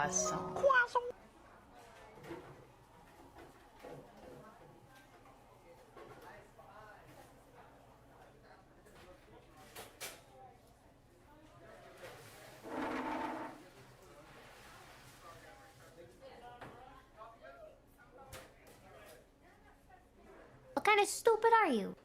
Croissant. What kind of stupid are you?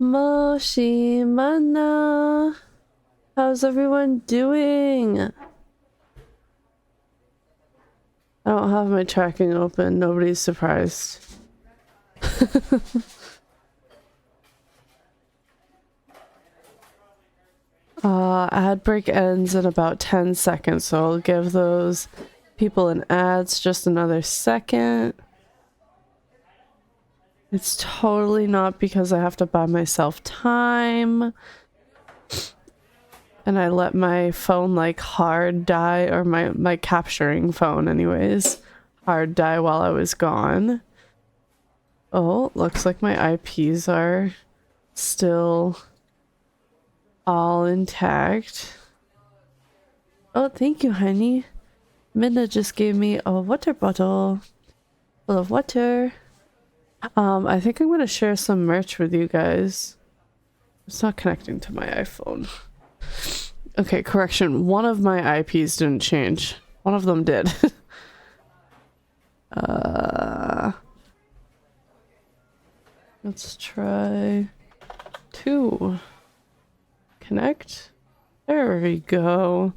Moshi Mana, how's everyone doing? I don't have my tracking open, nobody's surprised. Ad break ends in about 10 seconds, so I'll give those people in ads just another second. It's totally not because I have to buy myself time. And I let my phone like hard die, or my capturing phone anyways, hard die while I was gone. Oh, looks like my IPs are still all intact. Oh, thank you, honey. Minna just gave me a water bottle full of water. I think I'm gonna share some merch with you guys. It's not connecting to my iPhone. Okay, correction. One of my IPs didn't change. One of them did. Let's try 2. Connect. There we go.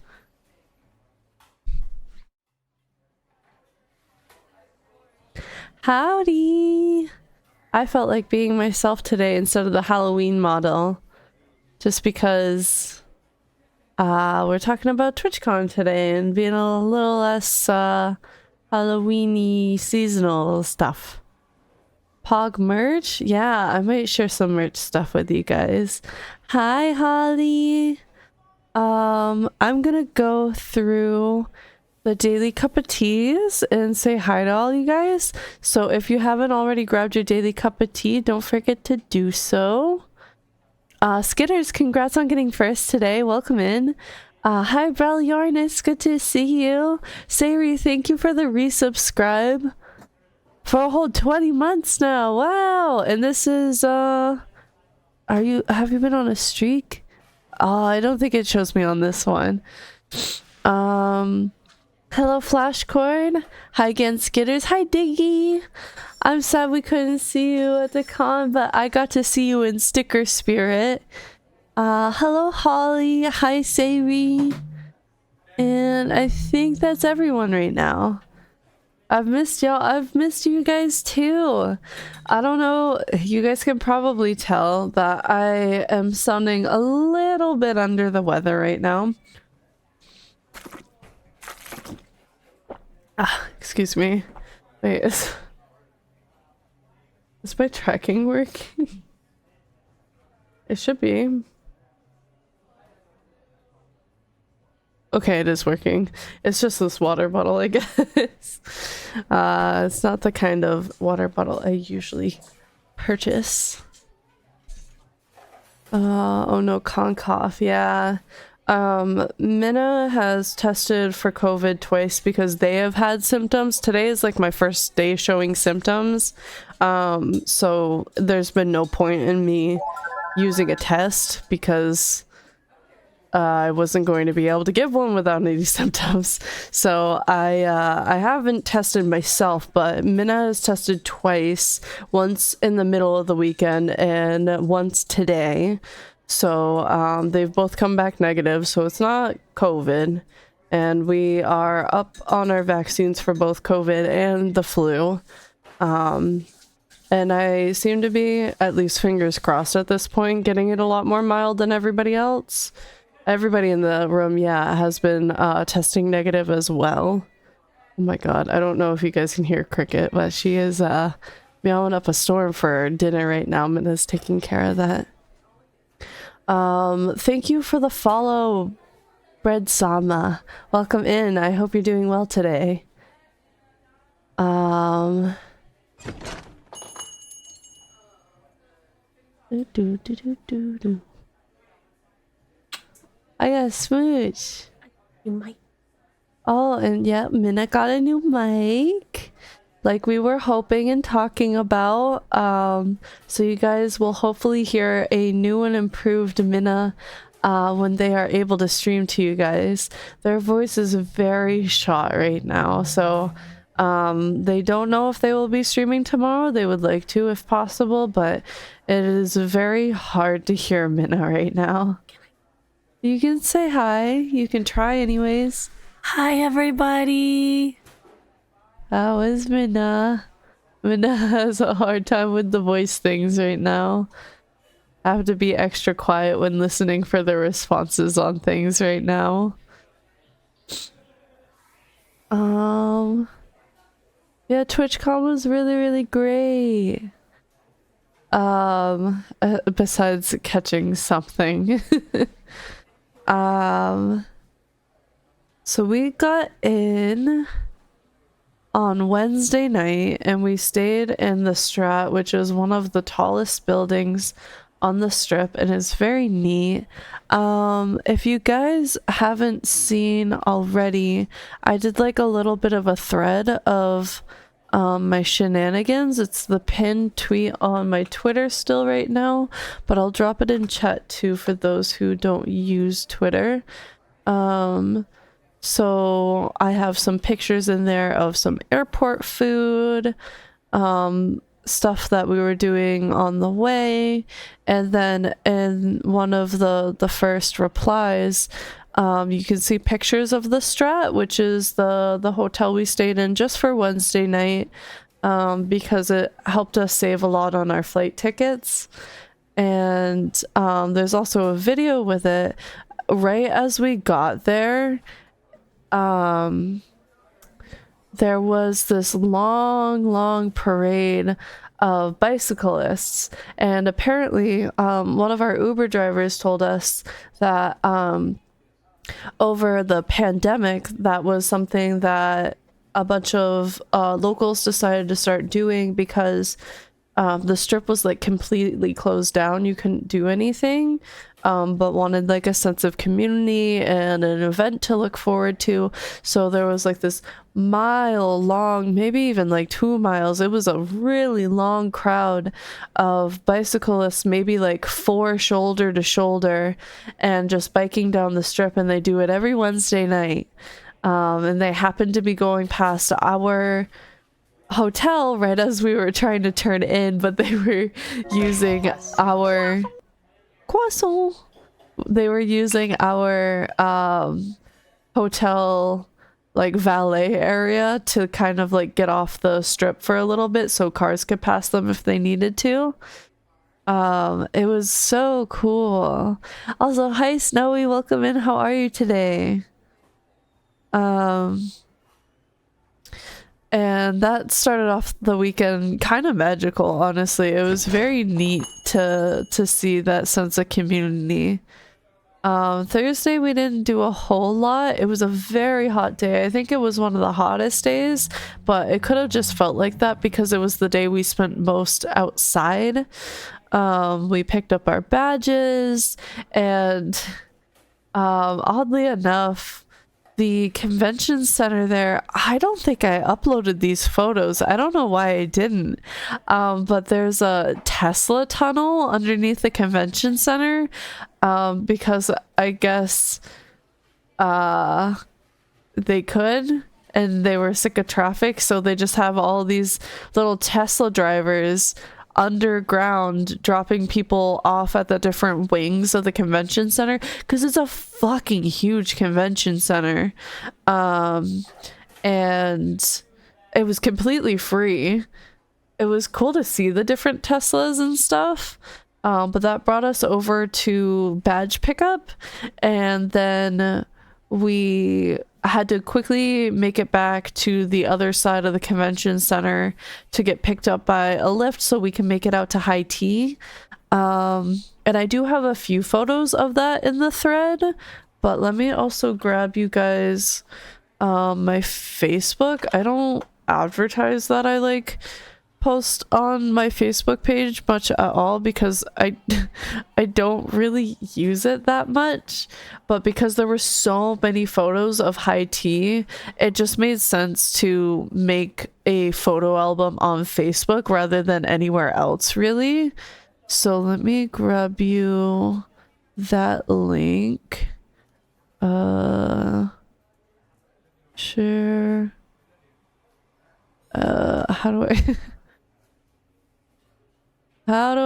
Howdy! I felt like being myself today instead of the Halloween model. Just because we're talking about Twitchcon today and being a little less Halloween-y seasonal stuff. Pog merch? Yeah, I might share some merch stuff with you guys. Hi, Holly! I'm gonna go through the daily cup of teas and say hi to all you guys. So if you haven't already grabbed your daily cup of tea, don't forget to do so. Skitters, congrats on getting first today. Welcome in. Hi, Brel Yarn. It's good to see you. Sayri, thank you for the resubscribe for a whole 20 months now. Wow. And this is, have you been on a streak? I don't think it shows me on this one. Hello, Flashcord. Hi again, Skitters. Hi, Diggy. I'm sad we couldn't see you at the con, but I got to see you in sticker spirit. Hello, Holly. Hi, Sayri. And I think that's everyone right now. I've missed y'all. I've missed you guys too. I don't know. You guys can probably tell that I am sounding a little bit under the weather right now. Excuse me. Wait, is my tracking working? It should be. Okay, it is working. It's just this water bottle, I guess. It's not the kind of water bottle I usually purchase. Oh no, con cough, yeah. Minna has tested for COVID twice because they have had symptoms. Today is like my first day showing symptoms. So there's been no point in me using a test because I wasn't going to be able to give one without any symptoms. So I haven't tested myself, but Minna has tested twice, once in the middle of the weekend and once today. So they've both come back negative, so it's not COVID. And we are up on our vaccines for both COVID and the flu. And I seem to be, at least fingers crossed at this point, getting it a lot more mild than everybody else. Everybody in the room, yeah, has been testing negative as well. Oh my god, I don't know if you guys can hear Cricket, but she is meowing up a storm for dinner right now. Minna's taking care of that. Thank you for the follow, Bread Sama. Welcome in. I hope you're doing well today. I got a smooch. New mic. Oh, and yeah, Minna got a new mic. Like we were hoping and talking about. So you guys will hopefully hear a new and improved Minna when they are able to stream to you guys. Their voice is very shot right now, so they don't know if they will be streaming tomorrow. They would like to if possible, but it is very hard to hear Minna right now. You can say hi. You can try anyways. Hi, everybody. How is Minna? Minna has a hard time with the voice things right now. I have to be extra quiet when listening for the responses on things right now. Yeah, Twitchcon was really, really great. Besides catching something. So we got in on Wednesday night and we stayed in the Strat, which is one of the tallest buildings on the strip and is very neat. If you guys haven't seen already, I did like a little bit of a thread of my shenanigans. It's the pinned tweet on my Twitter still right now, but I'll drop it in chat too for those who don't use Twitter. So I have some pictures in there of some airport food, stuff that we were doing on the way, and then in one of the first replies, you can see pictures of the Strat, which is the hotel we stayed in just for Wednesday night, because it helped us save a lot on our flight tickets. And there's also a video with it. Right as we got there, there was this long parade of bicyclists, and apparently one of our Uber drivers told us that over the pandemic, that was something that a bunch of locals decided to start doing because the strip was like completely closed down. You couldn't do anything, but wanted like a sense of community and an event to look forward to. So there was like this mile long, maybe even like 2 miles. It was a really long crowd of bicyclists, maybe like 4 shoulder to shoulder, and just biking down the strip. And they do it every Wednesday night. And they happened to be going past our hotel right as we were trying to turn in, but they were using our croissant. They were using our hotel like valet area to kind of like get off the strip for a little bit so cars could pass them if they needed to. It was so cool. Also, hi Snowy, welcome in. How are you today? And that started off the weekend kind of magical, honestly. It was very neat to see that sense of community. Thursday we didn't do a whole lot. It was a very hot day. I think it was one of the hottest days, but it could have just felt like that because it was the day we spent most outside. We picked up our badges, and oddly enough, the convention center there, I don't think I uploaded these photos. I don't know why I didn't. But there's a Tesla tunnel underneath the convention center, because I guess they could, and they were sick of traffic, so they just have all these little Tesla drivers underground dropping people off at the different wings of the convention center, because it's a fucking huge convention center. And it was completely free. It was cool to see the different Teslas and stuff. But that brought us over to badge pickup, and then we had to quickly make it back to the other side of the convention center to get picked up by a lift so we can make it out to high tea. And I do have a few photos of that in the thread, but let me also grab you guys my Facebook. I don't advertise that I like post on my Facebook page much at all, because I don't really use it that much, but because there were so many photos of high tea, it just made sense to make a photo album on Facebook rather than anywhere else, really. So let me grab you that link. Share. How do I how do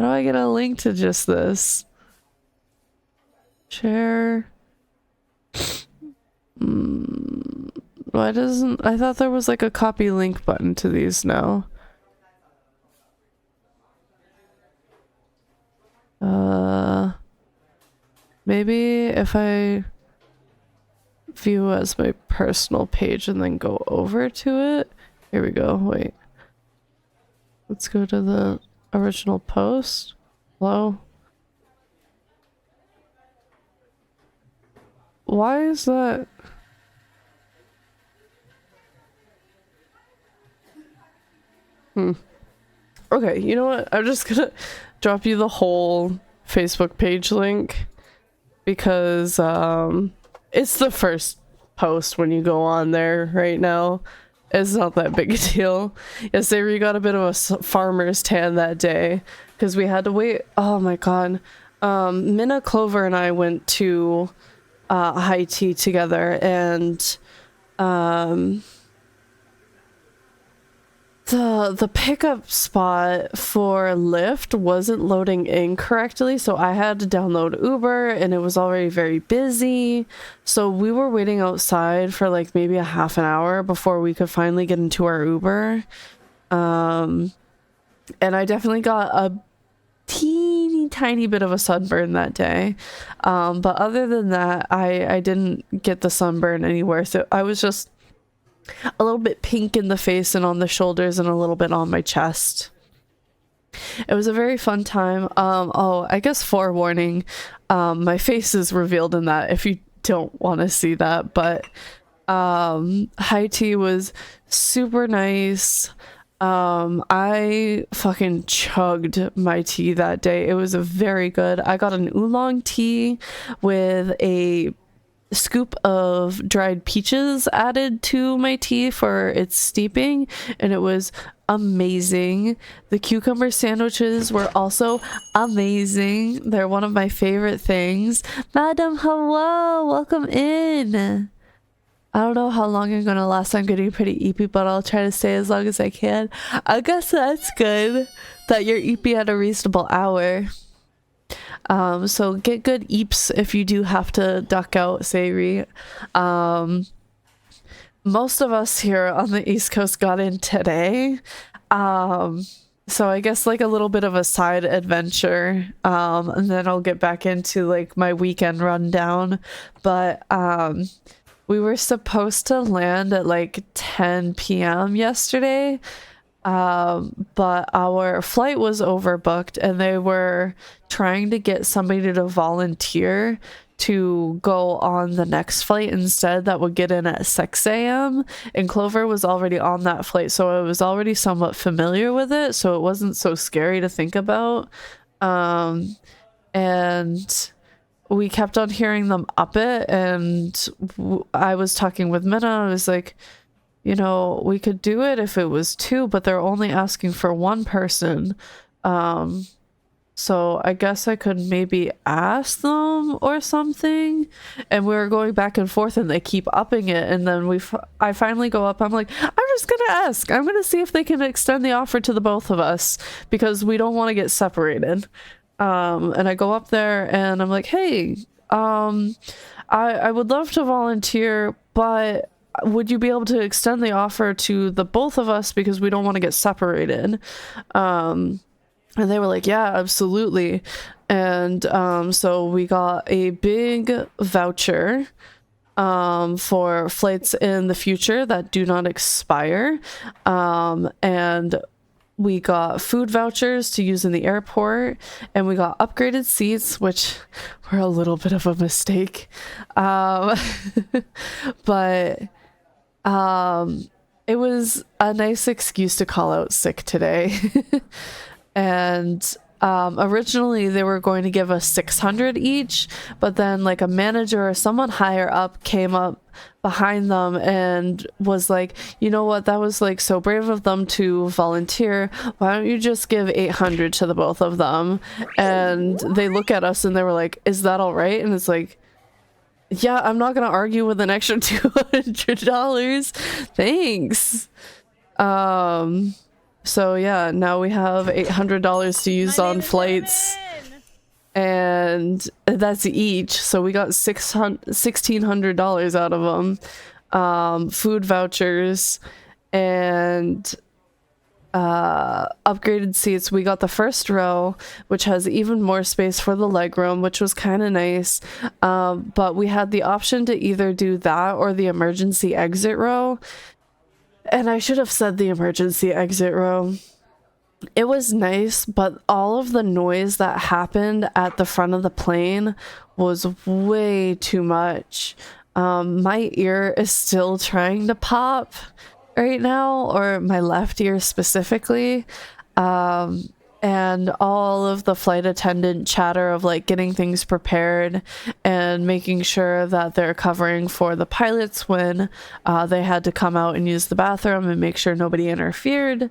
I get a link to just this? Share. Why doesn't... I thought there was like a copy link button to these now. Maybe if I view as my personal page and then go over to it. Here we go. Wait. Let's go to the original post. Hello? Why is that? Okay, you know what? I'm just gonna drop you the whole Facebook page link, because it's the first post when you go on there right now. It's not that big a deal. Yesterday we got a bit of a farmer's tan that day because we had to wait. Oh my god. Minna, Clover, and I went to high tea together, and the pickup spot for Lyft wasn't loading in correctly, so I had to download Uber, and it was already very busy, so we were waiting outside for like maybe a half an hour before we could finally get into our Uber. And I definitely got a teeny tiny bit of a sunburn that day, but other than that, I didn't get the sunburn anywhere, so I was just a little bit pink in the face and on the shoulders and a little bit on my chest. It was a very fun time. Oh, I guess forewarning, my face is revealed in that if you don't want to see that, but high tea was super nice. I fucking chugged my tea that day. It was very good. I got an oolong tea with a scoop of dried peaches added to my tea for its steeping, and it was amazing. The cucumber sandwiches were also amazing. They're one of my favorite things. Madam, hello, welcome in. I don't know how long I'm gonna last. I'm getting pretty eepy, but I'll try to stay as long as I can. I guess that's good that you're eepy at a reasonable hour. So get good eeps if you do have to duck out, Sayri. Most of us here on the East Coast got in today. So I guess like a little bit of a side adventure. And then I'll get back into like my weekend rundown. But we were supposed to land at like 10 p.m. yesterday. But our flight was overbooked, and they were trying to get somebody to volunteer to go on the next flight instead that would get in at 6 a.m. and Clover was already on that flight, so I was already somewhat familiar with it, so it wasn't so scary to think about. And we kept on hearing them up it, and I was talking with Minna. I was like, you know, we could do it if it was 2, but they're only asking for 1 person. So I guess I could maybe ask them or something. And we were going back and forth, and they keep upping it. And then I finally go up. I'm like, I'm just gonna ask. I'm gonna see if they can extend the offer to the both of us, because we don't want to get separated. And I go up there and I'm like, hey, I would love to volunteer, but would you be able to extend the offer to the both of us, because we don't want to get separated? And they were like, yeah, absolutely. And so we got a big voucher for flights in the future that do not expire. And we got food vouchers to use in the airport, and we got upgraded seats, which were a little bit of a mistake. But it was a nice excuse to call out sick today. And originally they were going to give us 600 each, but then like a manager or someone higher up came up behind them and was like, you know what, that was like so brave of them to volunteer. Why don't you just give 800 to the both of them? And they look at us and they were like, is that all right? And it's like, yeah, I'm not gonna argue with an extra $200. Thanks. So yeah, now we have $800 to use on flights, and that's each. So we got $1,600 out of them. Food vouchers and upgraded seats. We got the first row, which has even more space for the legroom, which was kind of nice. But we had the option to either do that or the emergency exit row. And I should have said the emergency exit row. It was nice, but all of the noise that happened at the front of the plane was way too much. My ear is still trying to pop right now, or my left ear specifically. And all of the flight attendant chatter of like getting things prepared and making sure that they're covering for the pilots when they had to come out and use the bathroom and make sure nobody interfered.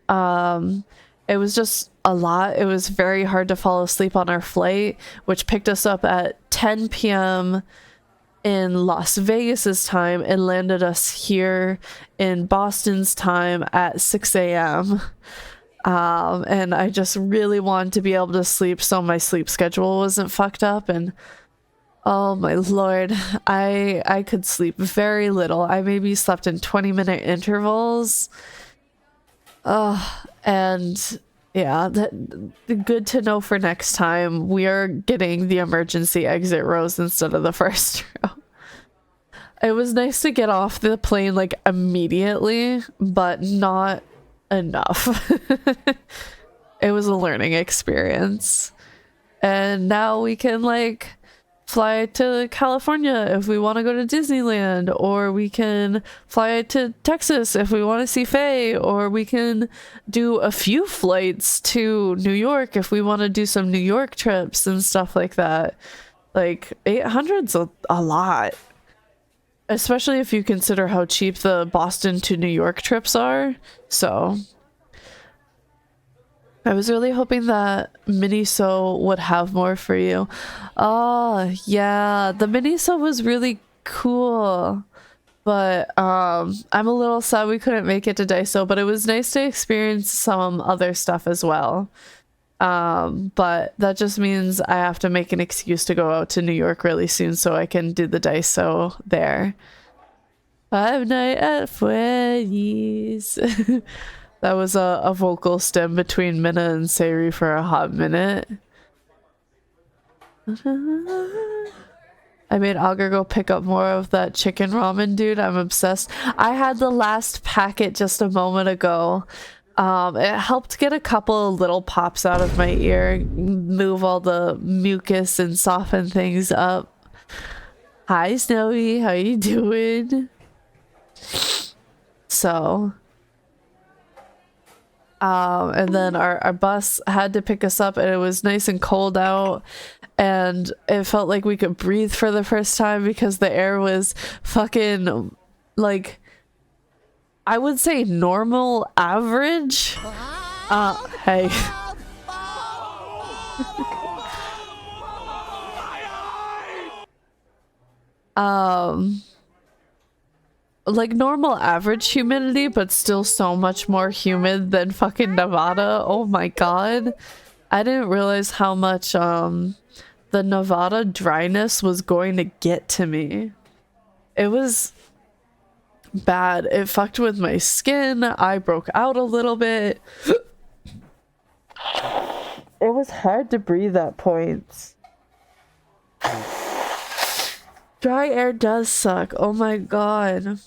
It was just a lot. It was very hard to fall asleep on our flight, which picked us up at 10 p.m. in Las Vegas's time and landed us here in Boston's time at 6 a.m. And I just really wanted to be able to sleep so my sleep schedule wasn't fucked up. And oh my lord, I could sleep very little. I maybe slept in 20-minute intervals. And yeah, good to know for next time. We are getting the emergency exit rows instead of the first row. It was nice to get off the plane like immediately, but not enough. It was a learning experience, and now we can like fly to California if we want to go to Disneyland, or we can fly to Texas if we want to see Faye, or we can do a few flights to New York if we want to do some New York trips and stuff like that. Like 800's a lot, especially if you consider how cheap the Boston to New York trips are. So I was really hoping that Miniso would have more for you. Oh yeah, the Miniso was really cool, but I'm a little sad we couldn't make it to Daiso, but it was nice to experience some other stuff as well. But that just means I have to make an excuse to go out to New York really soon so I can do the Daiso there. Five Nights at Freddy's. That was a vocal stem between Minna and Sayuri for a hot minute. I made Augur go pick up more of that chicken ramen, dude. I'm obsessed. I had the last packet just a moment ago. It helped get a couple of little pops out of my ear, move all the mucus and soften things up. Hi Snowy, how you doing? So and then our bus had to pick us up, and it was nice and cold out, and it felt like we could breathe for the first time because the air was fucking like, I would say normal average. Hey. Like normal average humidity, but still so much more humid than fucking Nevada. Oh my god. I didn't realize how much the Nevada dryness was going to get to me. It was bad. It fucked with my skin. I broke out a little bit. It was hard to breathe at points. Dry air does suck. Oh my god.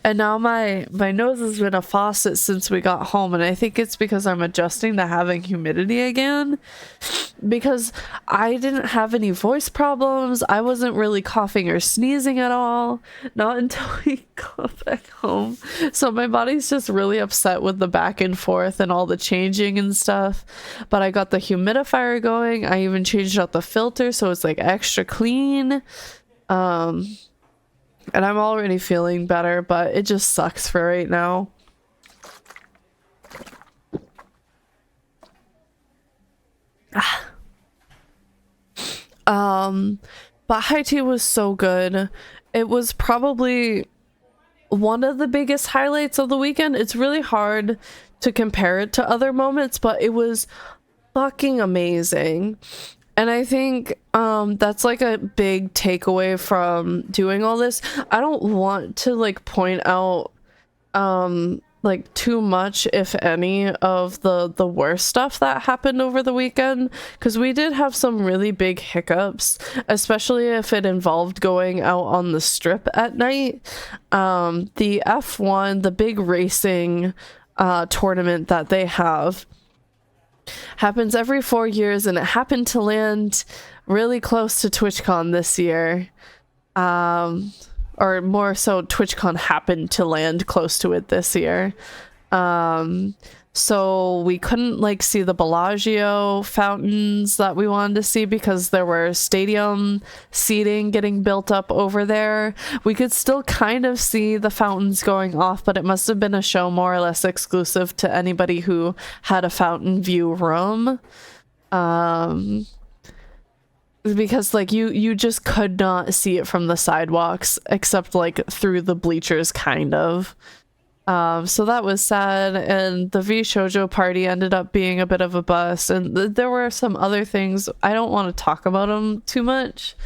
And now my nose has been a faucet since we got home, and I think it's because I'm adjusting to having humidity again. Because I didn't have any voice problems. I wasn't really coughing or sneezing at all. Not until we got back home. So my body's just really upset with the back and forth and all the changing and stuff. But I got the humidifier going. I even changed out the filter so it's like extra clean. And I'm already feeling better, but it just sucks for right now. But high tea was so good. It was probably one of the biggest highlights of the weekend. It's really hard to compare it to other moments, but it was fucking amazing. And I think that's like a big takeaway from doing all this. I don't want to like point out like too much, if any, of the worst stuff that happened over the weekend, because we did have some really big hiccups, especially if it involved going out on the strip at night. The F1, the big racing tournament that they have, happens every 4 years, and it happened to land really close to TwitchCon this year. Or more so, TwitchCon happened to land close to it this year. So we couldn't like see the Bellagio fountains that we wanted to see because there were stadium seating getting built up over there. We could still kind of see the fountains going off, but it must have been a show more or less exclusive to anybody who had a fountain view room. Because like you just could not see it from the sidewalks except like through the bleachers, kind of. So that was sad, and the V Shoujo party ended up being a bit of a bust, and there were some other things. I don't want to talk about them too much,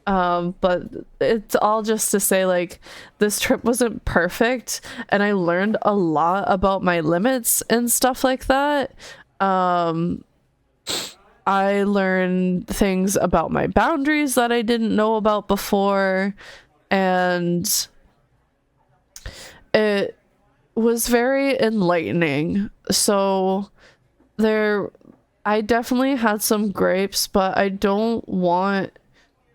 but it's all just to say like this trip wasn't perfect, and I learned a lot about my limits and stuff like that. I learned things about my boundaries that I didn't know about before, and it was very enlightening. So I definitely had some gripes, but I don't want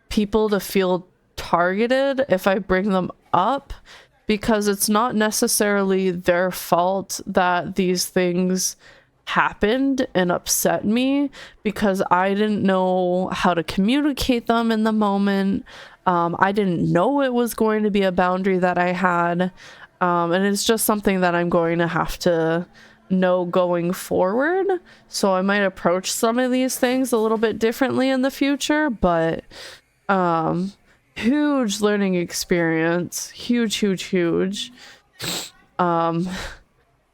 people to feel targeted if I bring them up, because it's not necessarily their fault that these things happened and upset me, because I didn't know how to communicate them in the moment. I didn't know it was going to be a boundary that I had. And it's just something that I'm going to have to know going forward. So I might approach some of these things a little bit differently in the future, but huge learning experience. Huge.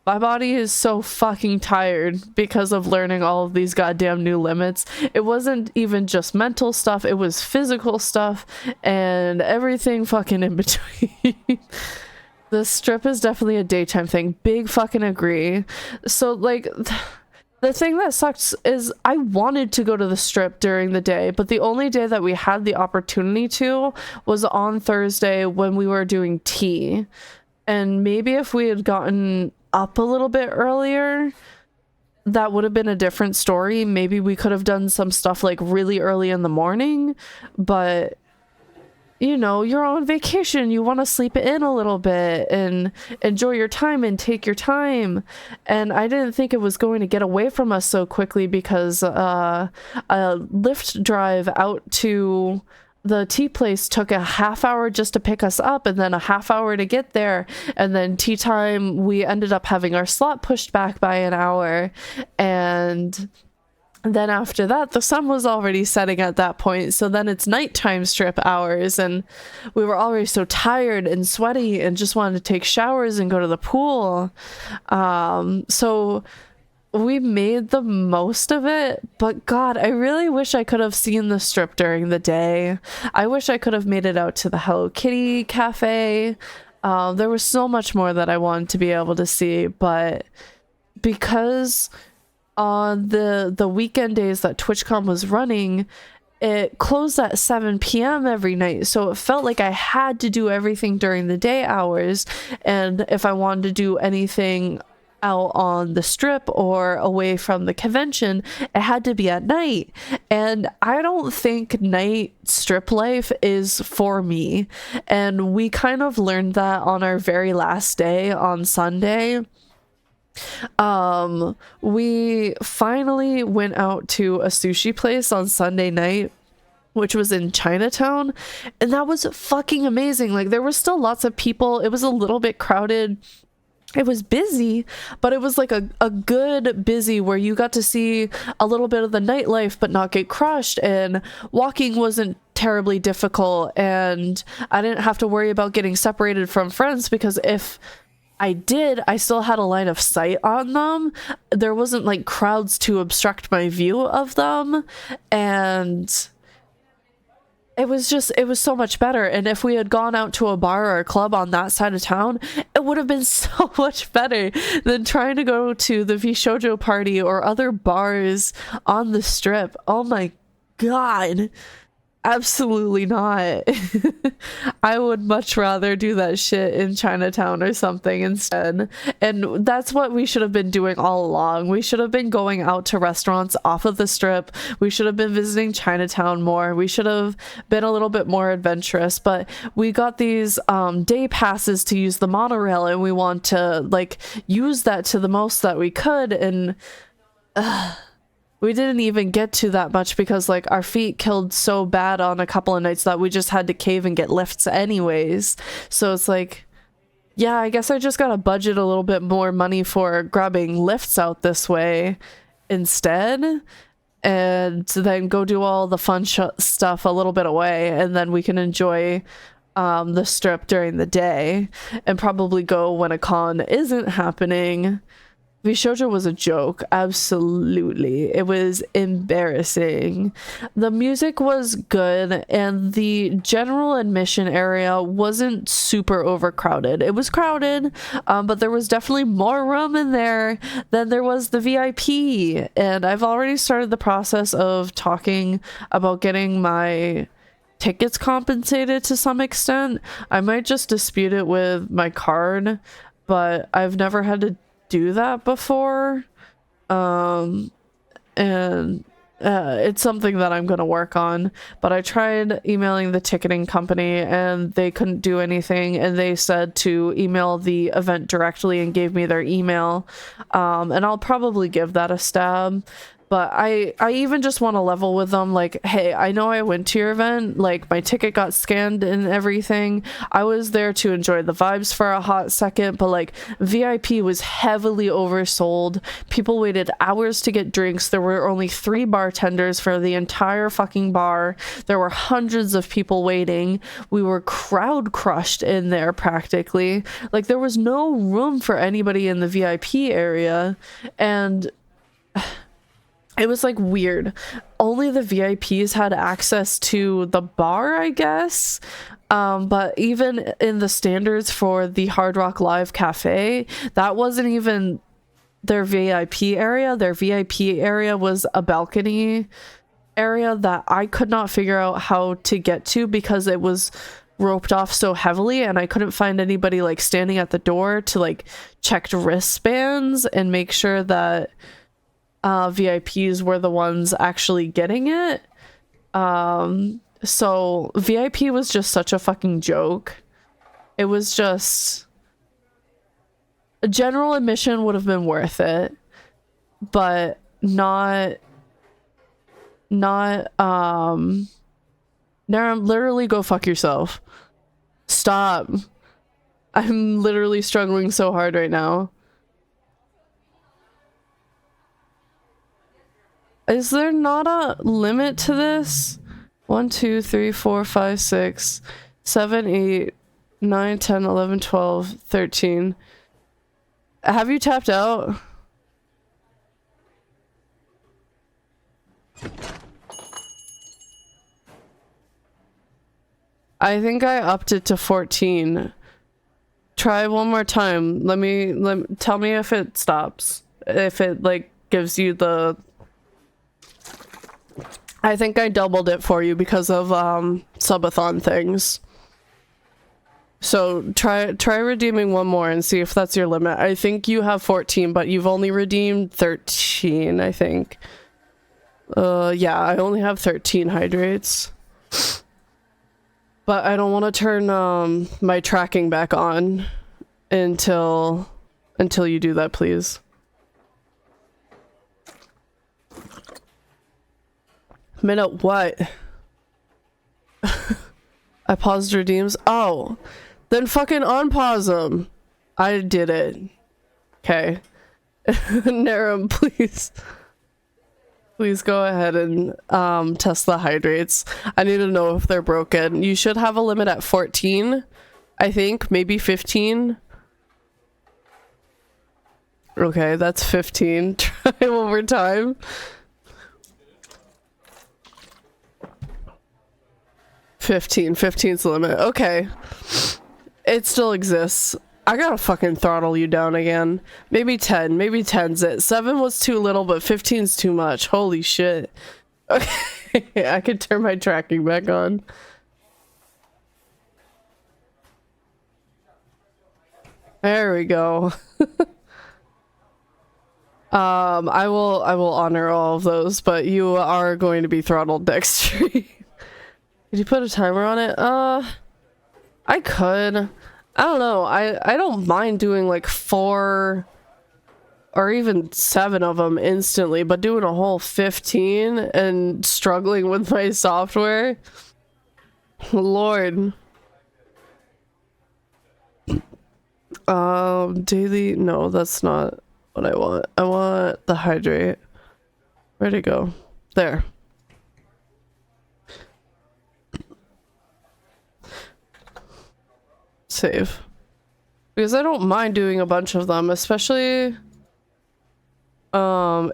My body is so fucking tired because of learning all of these goddamn new limits. It wasn't even just mental stuff, it was physical stuff and everything fucking in between. The strip is definitely a daytime thing. Big fucking agree. So like the thing that sucks is I wanted to go to the strip during the day, but the only day that we had the opportunity to was on Thursday when we were doing tea. And maybe if we had gotten up a little bit earlier, that would have been a different story. Maybe we could have done some stuff like really early in the morning, but you know, you're on vacation, you want to sleep in a little bit and enjoy your time and take your time. And I didn't think it was going to get away from us so quickly because a Lyft drive out to the tea place took a half hour just to pick us up and then a half hour to get there. And then tea time, we ended up having our slot pushed back by an hour. And then after that, the sun was already setting at that point. So then it's nighttime strip hours. And we were already so tired and sweaty and just wanted to take showers and go to the pool. So we made the most of it. But God, I really wish I could have seen the strip during the day. I wish I could have made it out to the Hello Kitty cafe. There was so much more that I wanted to be able to see. But because on the weekend days that Twitchcon was running, it closed at 7 p.m. every night, so it felt like I had to do everything during the day hours. And if I wanted to do anything out on the strip or away from the convention, it had to be at night. And I don't think night strip life is for me. And we kind of learned that on our very last day on Sunday. We finally went out to a sushi place on Sunday night, which was in Chinatown, and that was fucking amazing. Like, there was still lots of people. It was a little bit crowded. It was busy, but it was like a good busy where you got to see a little bit of the nightlife but not get crushed, and walking wasn't terribly difficult, and I didn't have to worry about getting separated from friends because if I did, I still had a line of sight on them. There wasn't like crowds to obstruct my view of them, and it was so much better. And if we had gone out to a bar or a club on that side of town, it would have been so much better than trying to go to the Vishojo party or other bars on the strip. Oh my God. Absolutely not. I would much rather do that shit in Chinatown or something instead. And that's what we should have been doing all along. We should have been going out to restaurants off of the strip. We should have been visiting Chinatown more. We should have been a little bit more adventurous. But we got these day passes to use the monorail, and we want to like use that to the most that we could. And we didn't even get to that much because like our feet killed so bad on a couple of nights that we just had to cave and get lifts anyways. So it's like, yeah, I guess I just gotta budget a little bit more money for grabbing lifts out this way instead, and then go do all the fun stuff a little bit away, and then we can enjoy the strip during the day and probably go when a con isn't happening. Vishojo was a joke, absolutely. It was embarrassing. The music was good, and the general admission area wasn't super overcrowded. It was crowded, but there was definitely more room in there than there was the VIP. And I've already started the process of talking about getting my tickets compensated to some extent. I might just dispute it with my card, but I've never had to do that before, and it's something that I'm gonna work on. But I tried emailing the ticketing company and they couldn't do anything, and they said to email the event directly and gave me their email, and I'll probably give that a stab. But I even just want to level with them, like, hey, I know I went to your event, like my ticket got scanned and everything. I was there to enjoy the vibes for a hot second, but like VIP was heavily oversold. People waited hours to get drinks. There were only 3 bartenders for the entire fucking bar. There were hundreds of people waiting. We were crowd crushed in there practically. Like there was no room for anybody in the VIP area, and it was like weird. Only the VIPs had access to the bar, I guess. But even in the standards for the Hard Rock Live Cafe, that wasn't even their VIP area. Their VIP area was a balcony area that I could not figure out how to get to because it was roped off so heavily, and I couldn't find anybody like standing at the door to like check wristbands and make sure that VIPs were the ones actually getting it. So VIP was just such a fucking joke. It was just a general admission would have been worth it, but not Nara, literally go fuck yourself. Stop. I'm literally struggling so hard right now. Is there not a limit to this? 1, 2, 3, 4, 5, 6, 7, 8, 9, 10, 11, 12, 13. Have you tapped out? I think I upped it to 14. Try one more time. Tell me if it stops. If it like gives you the... I think I doubled it for you because of subathon things. So try redeeming one more and see if that's your limit. I think you have 14, but you've only redeemed 13, I think. Yeah, I only have 13 hydrates. But I don't want to turn my tracking back on until you do that, please. Minute what? I paused redeems. Oh, then fucking unpause them. I did it. Okay. Narum, please. Please go ahead and test the hydrates. I need to know if they're broken. You should have a limit at 14, I think, maybe 15. Okay, that's 15. Try one more time. 15's the limit. Okay. It still exists. I gotta fucking throttle you down again. Maybe 10. Maybe 10's it. 7 was too little, but 15's too much. Holy shit. Okay. I could turn my tracking back on. There we go. I will honor all of those, but you are going to be throttled next stream. Did you put a timer on it? I could. I don't know. I don't mind doing like 4 or even 7 of them instantly, but doing a whole 15 and struggling with my software. Lord. Daily. No, that's not what I want. I want the hydrate. Where'd it go? There. Save. Because I don't mind doing a bunch of them, especially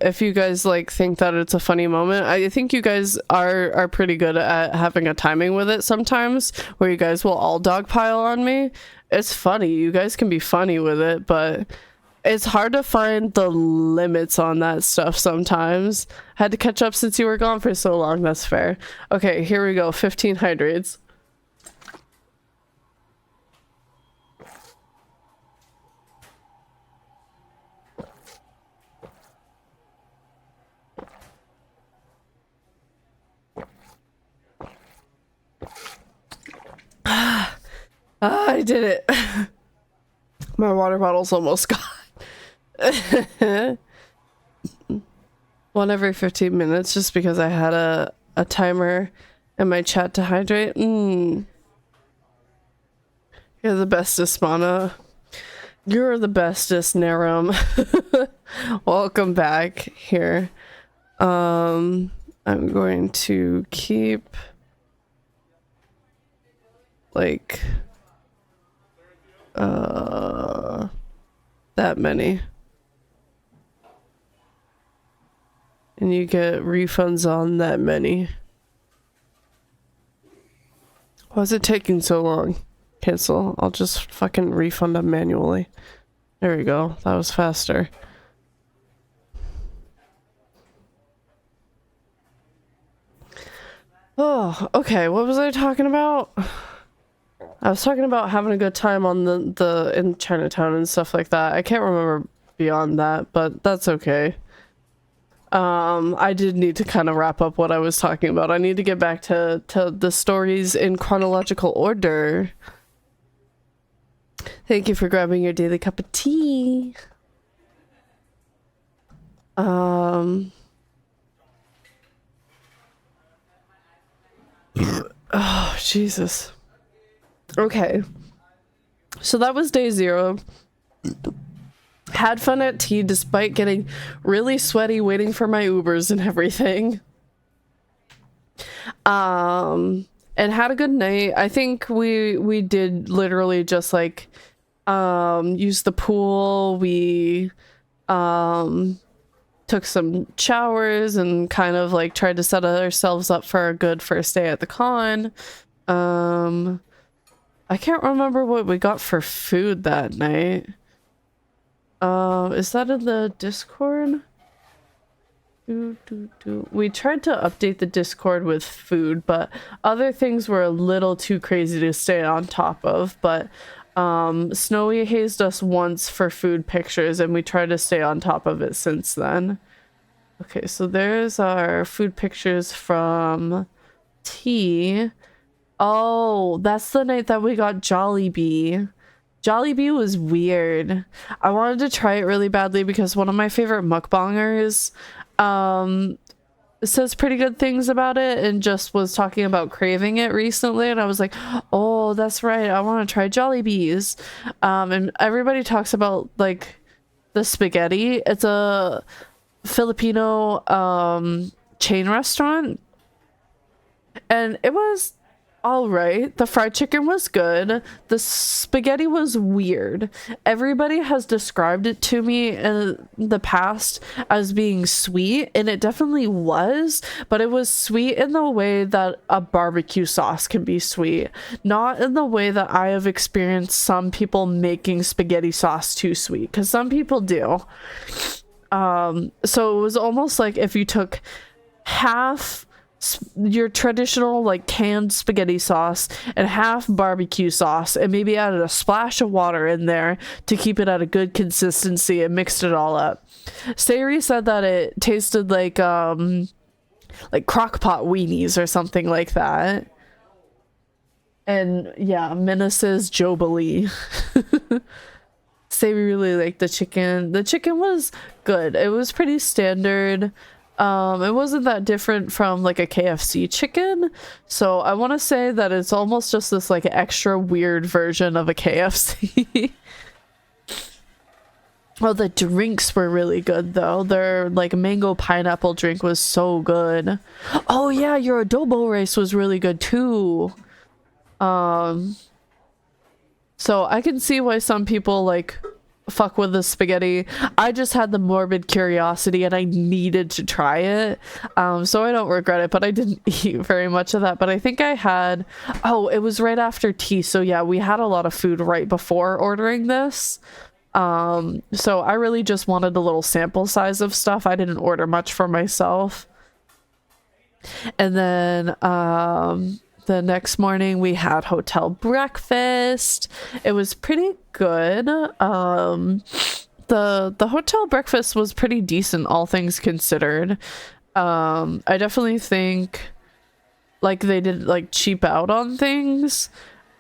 if you guys like think that it's a funny moment. I think you guys are pretty good at having a timing with it sometimes, where you guys will all dogpile on me. It's funny. You guys can be funny with it, but it's hard to find the limits on that stuff sometimes. Had to catch up since you were gone for so long. That's fair. Okay, here we go. 15 hydrates. I did it. My water bottle's almost gone. One every 15 minutes just because I had a timer in my chat to hydrate. You're the bestest, Mana. You're the bestest, Narum. Welcome back here. I'm going to keep like that many, and you get refunds on that many. Why is it taking so long? Cancel. I'll just fucking refund them manually. There we go. That was faster. Oh, okay. What was I talking about? I was talking about having a good time on the in Chinatown and stuff like that. I can't remember beyond that, but that's okay. I did need to kind of wrap up what I was talking about. I need to get back to the stories in chronological order. Thank you for grabbing your daily cup of tea. Oh, Jesus. Okay. So that was day 0. Had fun at tea despite getting really sweaty waiting for my Ubers and everything. And had a good night. I think we did literally just like use the pool. We took some showers and kind of like tried to set ourselves up for a good first day at the con. I can't remember what we got for food that night. Is that in the Discord? We tried to update the Discord with food, but other things were a little too crazy to stay on top of. But Snowy hazed us once for food pictures, and we tried to stay on top of it since then. Okay, so there's our food pictures from tea. Oh, that's the night that we got Jollibee. Jollibee was weird. I wanted to try it really badly because one of my favorite mukbangers says pretty good things about it and just was talking about craving it recently, and I was like, oh, that's right, I want to try Jollibees. And everybody talks about like the spaghetti. It's a Filipino chain restaurant, and it was all right. The fried chicken was good. The spaghetti was weird. Everybody has described it to me in the past as being sweet, and it definitely was, but it was sweet in the way that a barbecue sauce can be sweet, not in the way that I have experienced some people making spaghetti sauce too sweet, because some people do. So it was almost like if you took half your traditional like canned spaghetti sauce and half barbecue sauce and maybe added a splash of water in there to keep it at a good consistency and mixed it all up. Sayuri said that it tasted like crock pot weenies or something like that. And yeah, Menace's Jubilee. Sayuri really liked the chicken. The chicken was good. It was pretty standard. It wasn't that different from like a KFC chicken, so I want to say that it's almost just this like extra weird version of a KFC. Oh, the drinks were really good though. Their like mango pineapple drink was so good. Oh yeah, your adobo rice was really good too. So I can see why some people like fuck with the spaghetti. I just had the morbid curiosity and I needed to try it, so I don't regret it, but I didn't eat very much of that. But I think I had, oh, it was right after tea, so yeah, we had a lot of food right before ordering this, so I really just wanted a little sample size of stuff. I didn't order much for myself. And then the next morning we had hotel breakfast. It was pretty good. The hotel breakfast was pretty decent, all things considered. I definitely think like they did like cheap out on things.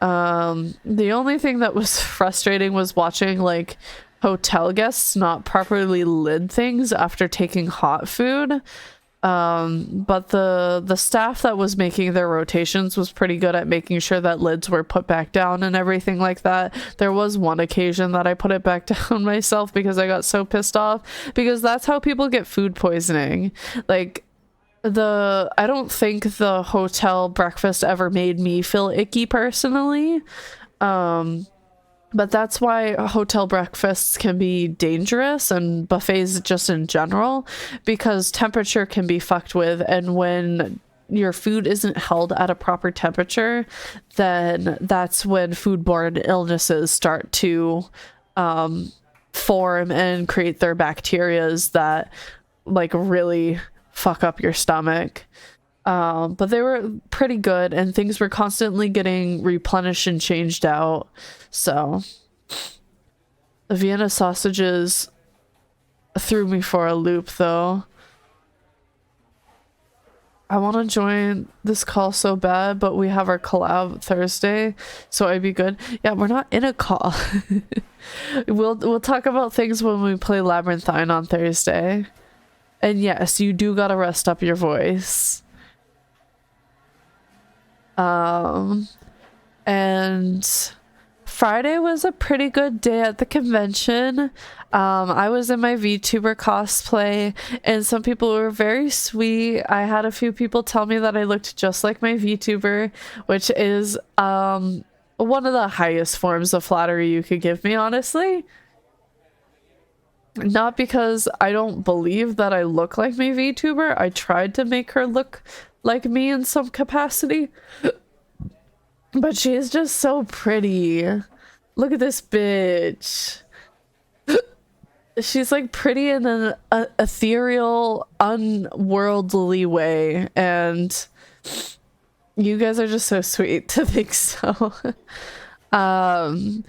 The only thing that was frustrating was watching like hotel guests not properly lid things after taking hot food. But the staff that was making their rotations was pretty good at making sure that lids were put back down and everything like that. There was one occasion that I put it back down myself because I got so pissed off, because that's how people get food poisoning. Like I don't think the hotel breakfast ever made me feel icky personally. But that's why hotel breakfasts can be dangerous, and buffets just in general, because temperature can be fucked with, and when your food isn't held at a proper temperature, then that's when foodborne illnesses start to form and create their bacterias that like really fuck up your stomach. But they were pretty good, and things were constantly getting replenished and changed out. So the Vienna sausages threw me for a loop though. I want to join this call so bad, but we have our collab Thursday, so I'd be good. Yeah, we're not in a call. We'll talk about things when we play Labyrinthine on Thursday. And yes, you do gotta rest up your voice. And Friday was a pretty good day at the convention. I was in my VTuber cosplay and some people were very sweet. I had a few people tell me that I looked just like my VTuber, which is one of the highest forms of flattery you could give me, honestly. Not because I don't believe that I look like my VTuber. I tried to make her look like me in some capacity. But she is just so pretty. Look at this bitch. She's like pretty in an ethereal, unworldly way. And you guys are just so sweet to think so. And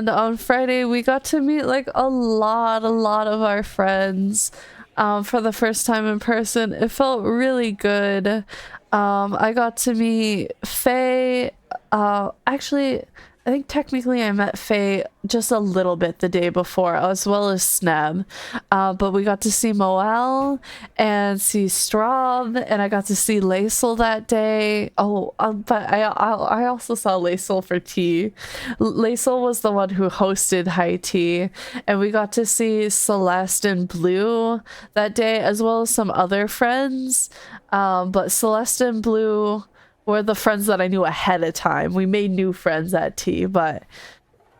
on Friday we got to meet like a lot of our friends for the first time in person. It felt really good. I got to meet Faye. Actually, I think technically I met Faye just a little bit the day before, as well as Sneb. But we got to see Moel and see Straub, and I got to see Laisel that day. Oh, but I also saw Laisel for tea. Laisel was the one who hosted High Tea, and we got to see Celeste and Blue that day, as well as some other friends. But Celeste and Blue were the friends that I knew ahead of time. We made new friends at tea, but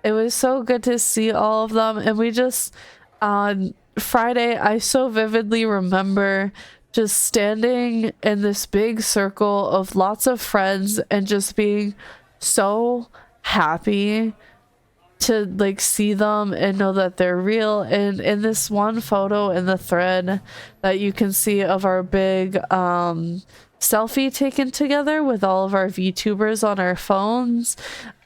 it was so good to see all of them. And we just, on Friday, I so vividly remember just standing in this big circle of lots of friends and just being so happy to like see them and know that they're real. And in this one photo in the thread that you can see of our big selfie taken together with all of our VTubers on our phones,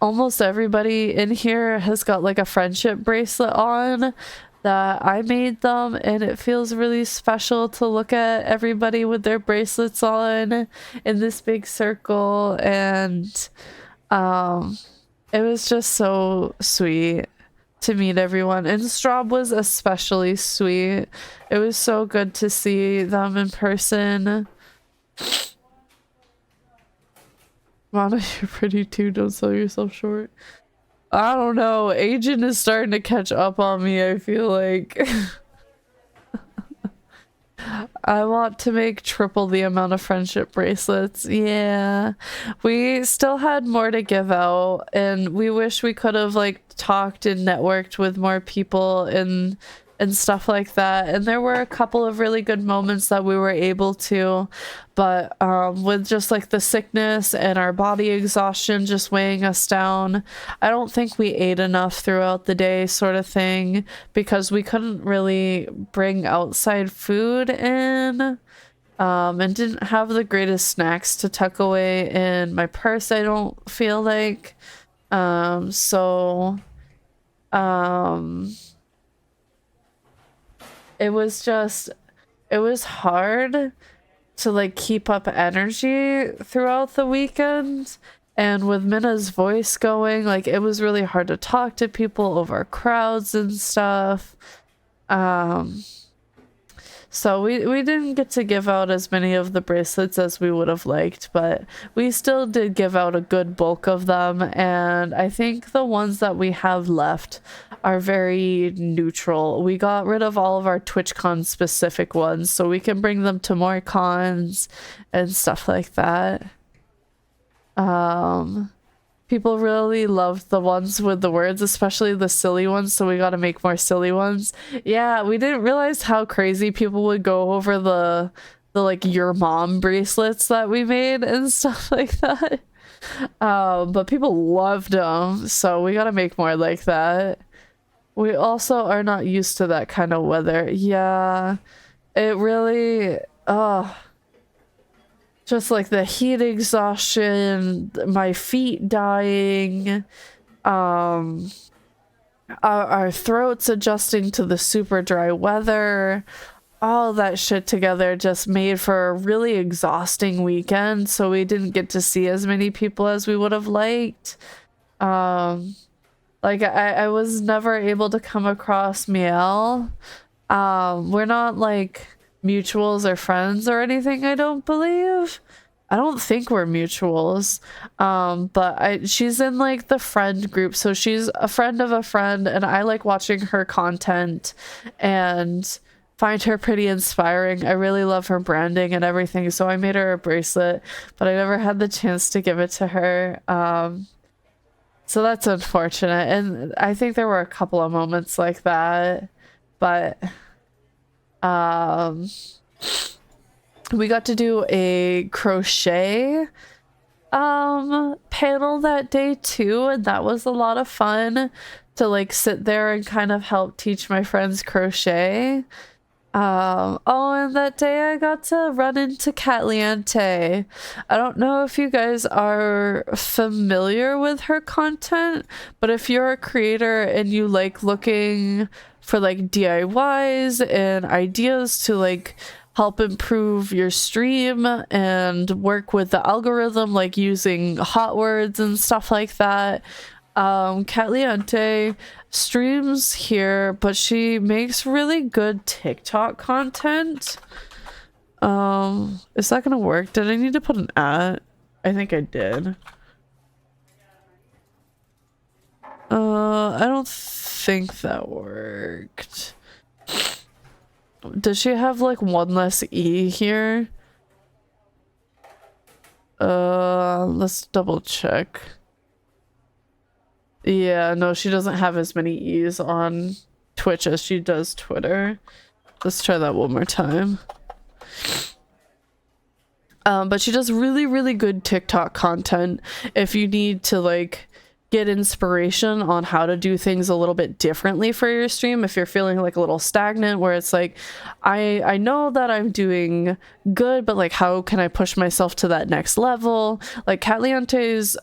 almost everybody in here has got like a friendship bracelet on that I made them, and it feels really special to look at everybody with their bracelets on in this big circle. And it was just so sweet to meet everyone, and Straub was especially sweet. It was so good to see them in person. Mona, you're pretty too, don't sell yourself short. I don't know, aging is starting to catch up on me, I feel like. I want to make triple the amount of friendship bracelets. Yeah, we still had more to give out, and we wish we could have like talked and networked with more people and stuff like that. And there were a couple of really good moments that we were able to, but with just like the sickness and our body exhaustion just weighing us down, I don't think we ate enough throughout the day, sort of thing, because we couldn't really bring outside food in, and didn't have the greatest snacks to tuck away in my purse, I don't feel like. It was hard to like keep up energy throughout the weekend, and with Minna's voice going, like it was really hard to talk to people over crowds and stuff. So we didn't get to give out as many of the bracelets as we would have liked, but we still did give out a good bulk of them, and I think the ones that we have left are very neutral. We got rid of all of our TwitchCon specific ones, so we can bring them to more cons and stuff like that. People really loved the ones with the words, especially the silly ones, so we gotta make more silly ones. Yeah, we didn't realize how crazy people would go over the like your mom bracelets that we made and stuff like that. But people loved them, so we gotta make more like that. We also are not used to that kind of weather. Yeah, it really, just like the heat exhaustion, my feet dying, our throats adjusting to the super dry weather, all that shit together just made for a really exhausting weekend, so we didn't get to see as many people as we would have liked. Like I was never able to come across Miel. We're not like mutuals or friends or anything, I don't believe. I don't think we're mutuals. But she's in like the friend group, so she's a friend of a friend, and I like watching her content and find her pretty inspiring. I really love her branding and everything, so I made her a bracelet, but I never had the chance to give it to her. So that's unfortunate, and I think there were a couple of moments like that, but we got to do a crochet panel that day too, and that was a lot of fun to like sit there and kind of help teach my friends crochet. Oh, and that day I got to run into Catliante. I don't know if you guys are familiar with her content, but if you're a creator and you like looking for like DIYs and ideas to like help improve your stream and work with the algorithm, like using hot words and stuff like that, Catliante streams here, but she makes really good TikTok content. Is that gonna work? Did I need to put an at? I think I did. I don't think that worked. Does she have like one less E here? Let's double check. Yeah, no, she doesn't have as many E's on Twitch as she does Twitter. Let's try that one more time. But she does really, really good TikTok content if you need to like get inspiration on how to do things a little bit differently for your stream. If you're feeling like a little stagnant, where it's like, I know that I'm doing good, but like, how can I push myself to that next level? Like Catliante's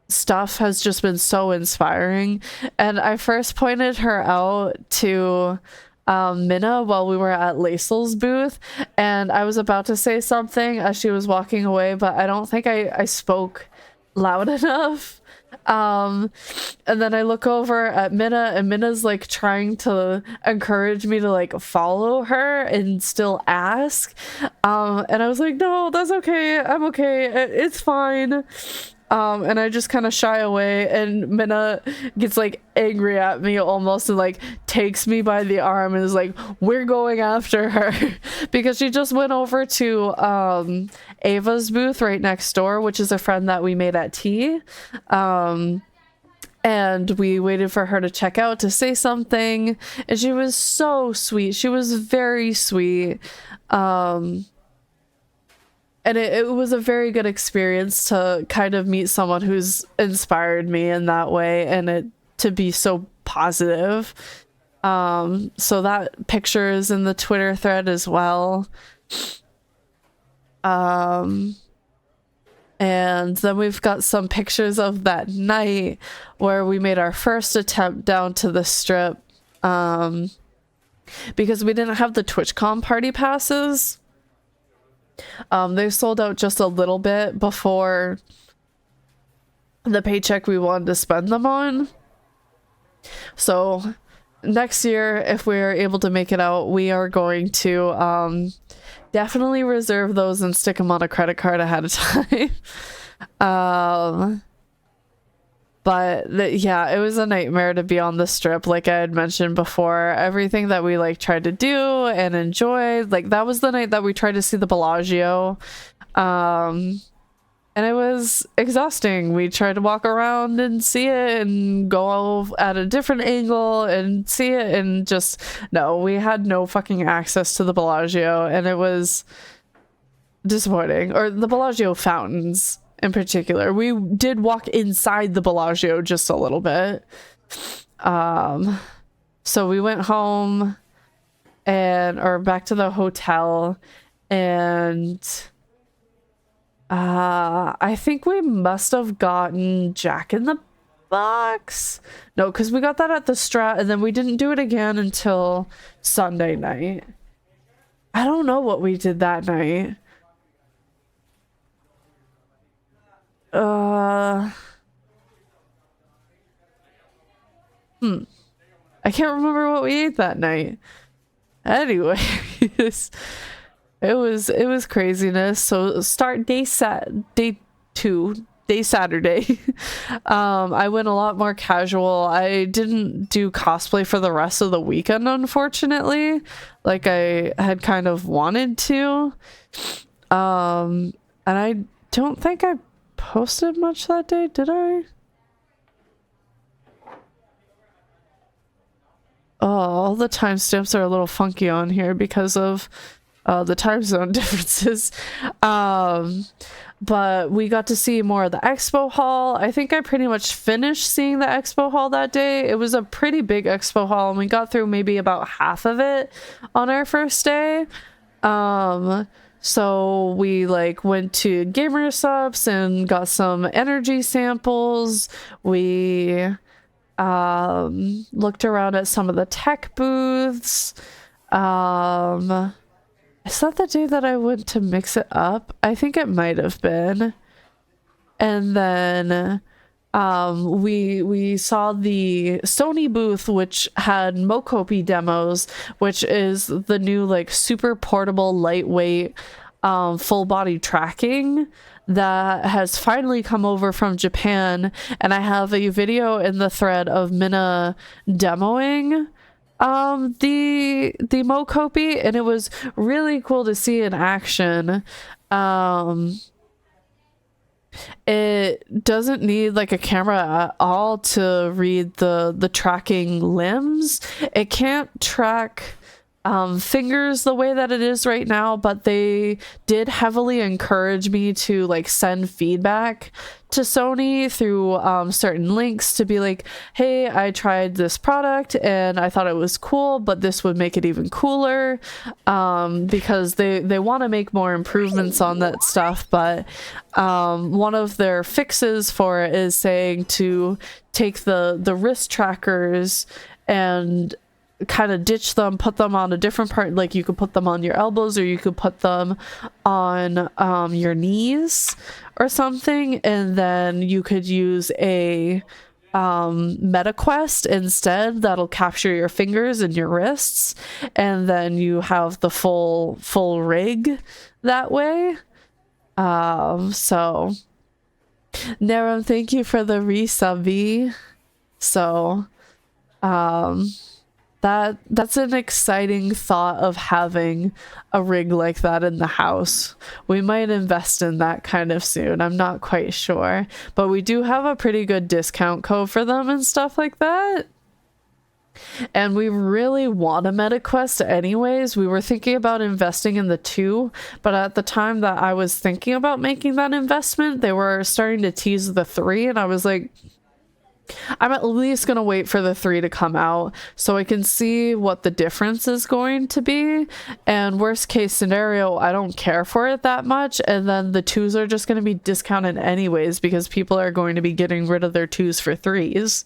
stuff has just been so inspiring, and I first pointed her out to Minna while we were at Lacel's booth, and I was about to say something as she was walking away, but I don't think I spoke loud enough. And then I look over at Minna, and Minna's like trying to encourage me to like follow her and still ask, and I was like, no, that's okay, I'm okay, it's fine. And I just kind of shy away, and Minna gets like angry at me almost, and like takes me by the arm and is like, we're going after her. Because she just went over to Ava's booth right next door, which is a friend that we made at tea. And we waited for her to check out to say something, and she was so sweet. She was very sweet. And it was a very good experience to kind of meet someone who's inspired me in that way, and it to be so positive. So that picture is in the Twitter thread as well. And then we've got some pictures of that night where we made our first attempt down to the strip. Because we didn't have the Twitchcon party passes. They sold out just a little bit before the paycheck we wanted to spend them on. So next year, if we're able to make it out, we are going to definitely reserve those and stick them on a credit card ahead of time. But yeah, it was a nightmare to be on the strip, like I had mentioned before. Everything that we like tried to do and enjoy, like that was the night that we tried to see the Bellagio. And it was exhausting. We tried to walk around and see it and go at a different angle and see it, and just no, we had no fucking access to the Bellagio, and it was disappointing. Or the Bellagio fountains in particular. We did walk inside the Bellagio just a little bit. So we went home or back to the hotel, and I think we must have gotten Jack in the box. No, because we got that at the Strat, and then we didn't do it again until Sunday night. I don't know what we did that night. I can't remember what we ate that night. Anyways, it was craziness. So start day Saturday. I went a lot more casual. I didn't do cosplay for the rest of the weekend, unfortunately, like I had kind of wanted to. And I don't think I posted much that day, did I? Oh, all the timestamps are a little funky on here because of the time zone differences. But we got to see more of the expo hall. I think I pretty much finished seeing the expo hall that day. It was a pretty big expo hall, and we got through maybe about half of it on our first day. So we like went to Gamer Subs and got some energy samples. We looked around at some of the tech booths. Is that the day that I went to mix it up? I think it might have been. And then we saw the Sony booth, which had Mokopi demos, which is the new like super portable, lightweight, full body tracking that has finally come over from Japan. And I have a video in the thread of Minna demoing the Mokopi, and it was really cool to see in action. It doesn't need like a camera at all to read the tracking limbs. It can't track fingers the way that it is right now, but they did heavily encourage me to like send feedback to Sony through certain links to be like, hey, I tried this product and I thought it was cool, but this would make it even cooler, because they want to make more improvements on that stuff. But one of their fixes for it is saying to take the wrist trackers and kind of ditch them, put them on a different part. Like you could put them on your elbows, or you could put them on your knees or something, and then you could use a MetaQuest instead that'll capture your fingers and your wrists, and then you have the full rig that way. So Narum, thank you for the resubby. So that's an exciting thought of having a rig like that in the house. We might invest in that kind of soon. I'm not quite sure, but we do have a pretty good discount code for them and stuff like that. And we really want a MetaQuest anyways. We were thinking about investing in the 2, but at the time that I was thinking about making that investment, they were starting to tease the 3, and I was like, I'm at least going to wait for the 3 to come out so I can see what the difference is going to be. And worst case scenario, I don't care for it that much, and then the 2s are just going to be discounted anyways because people are going to be getting rid of their 2s for 3s.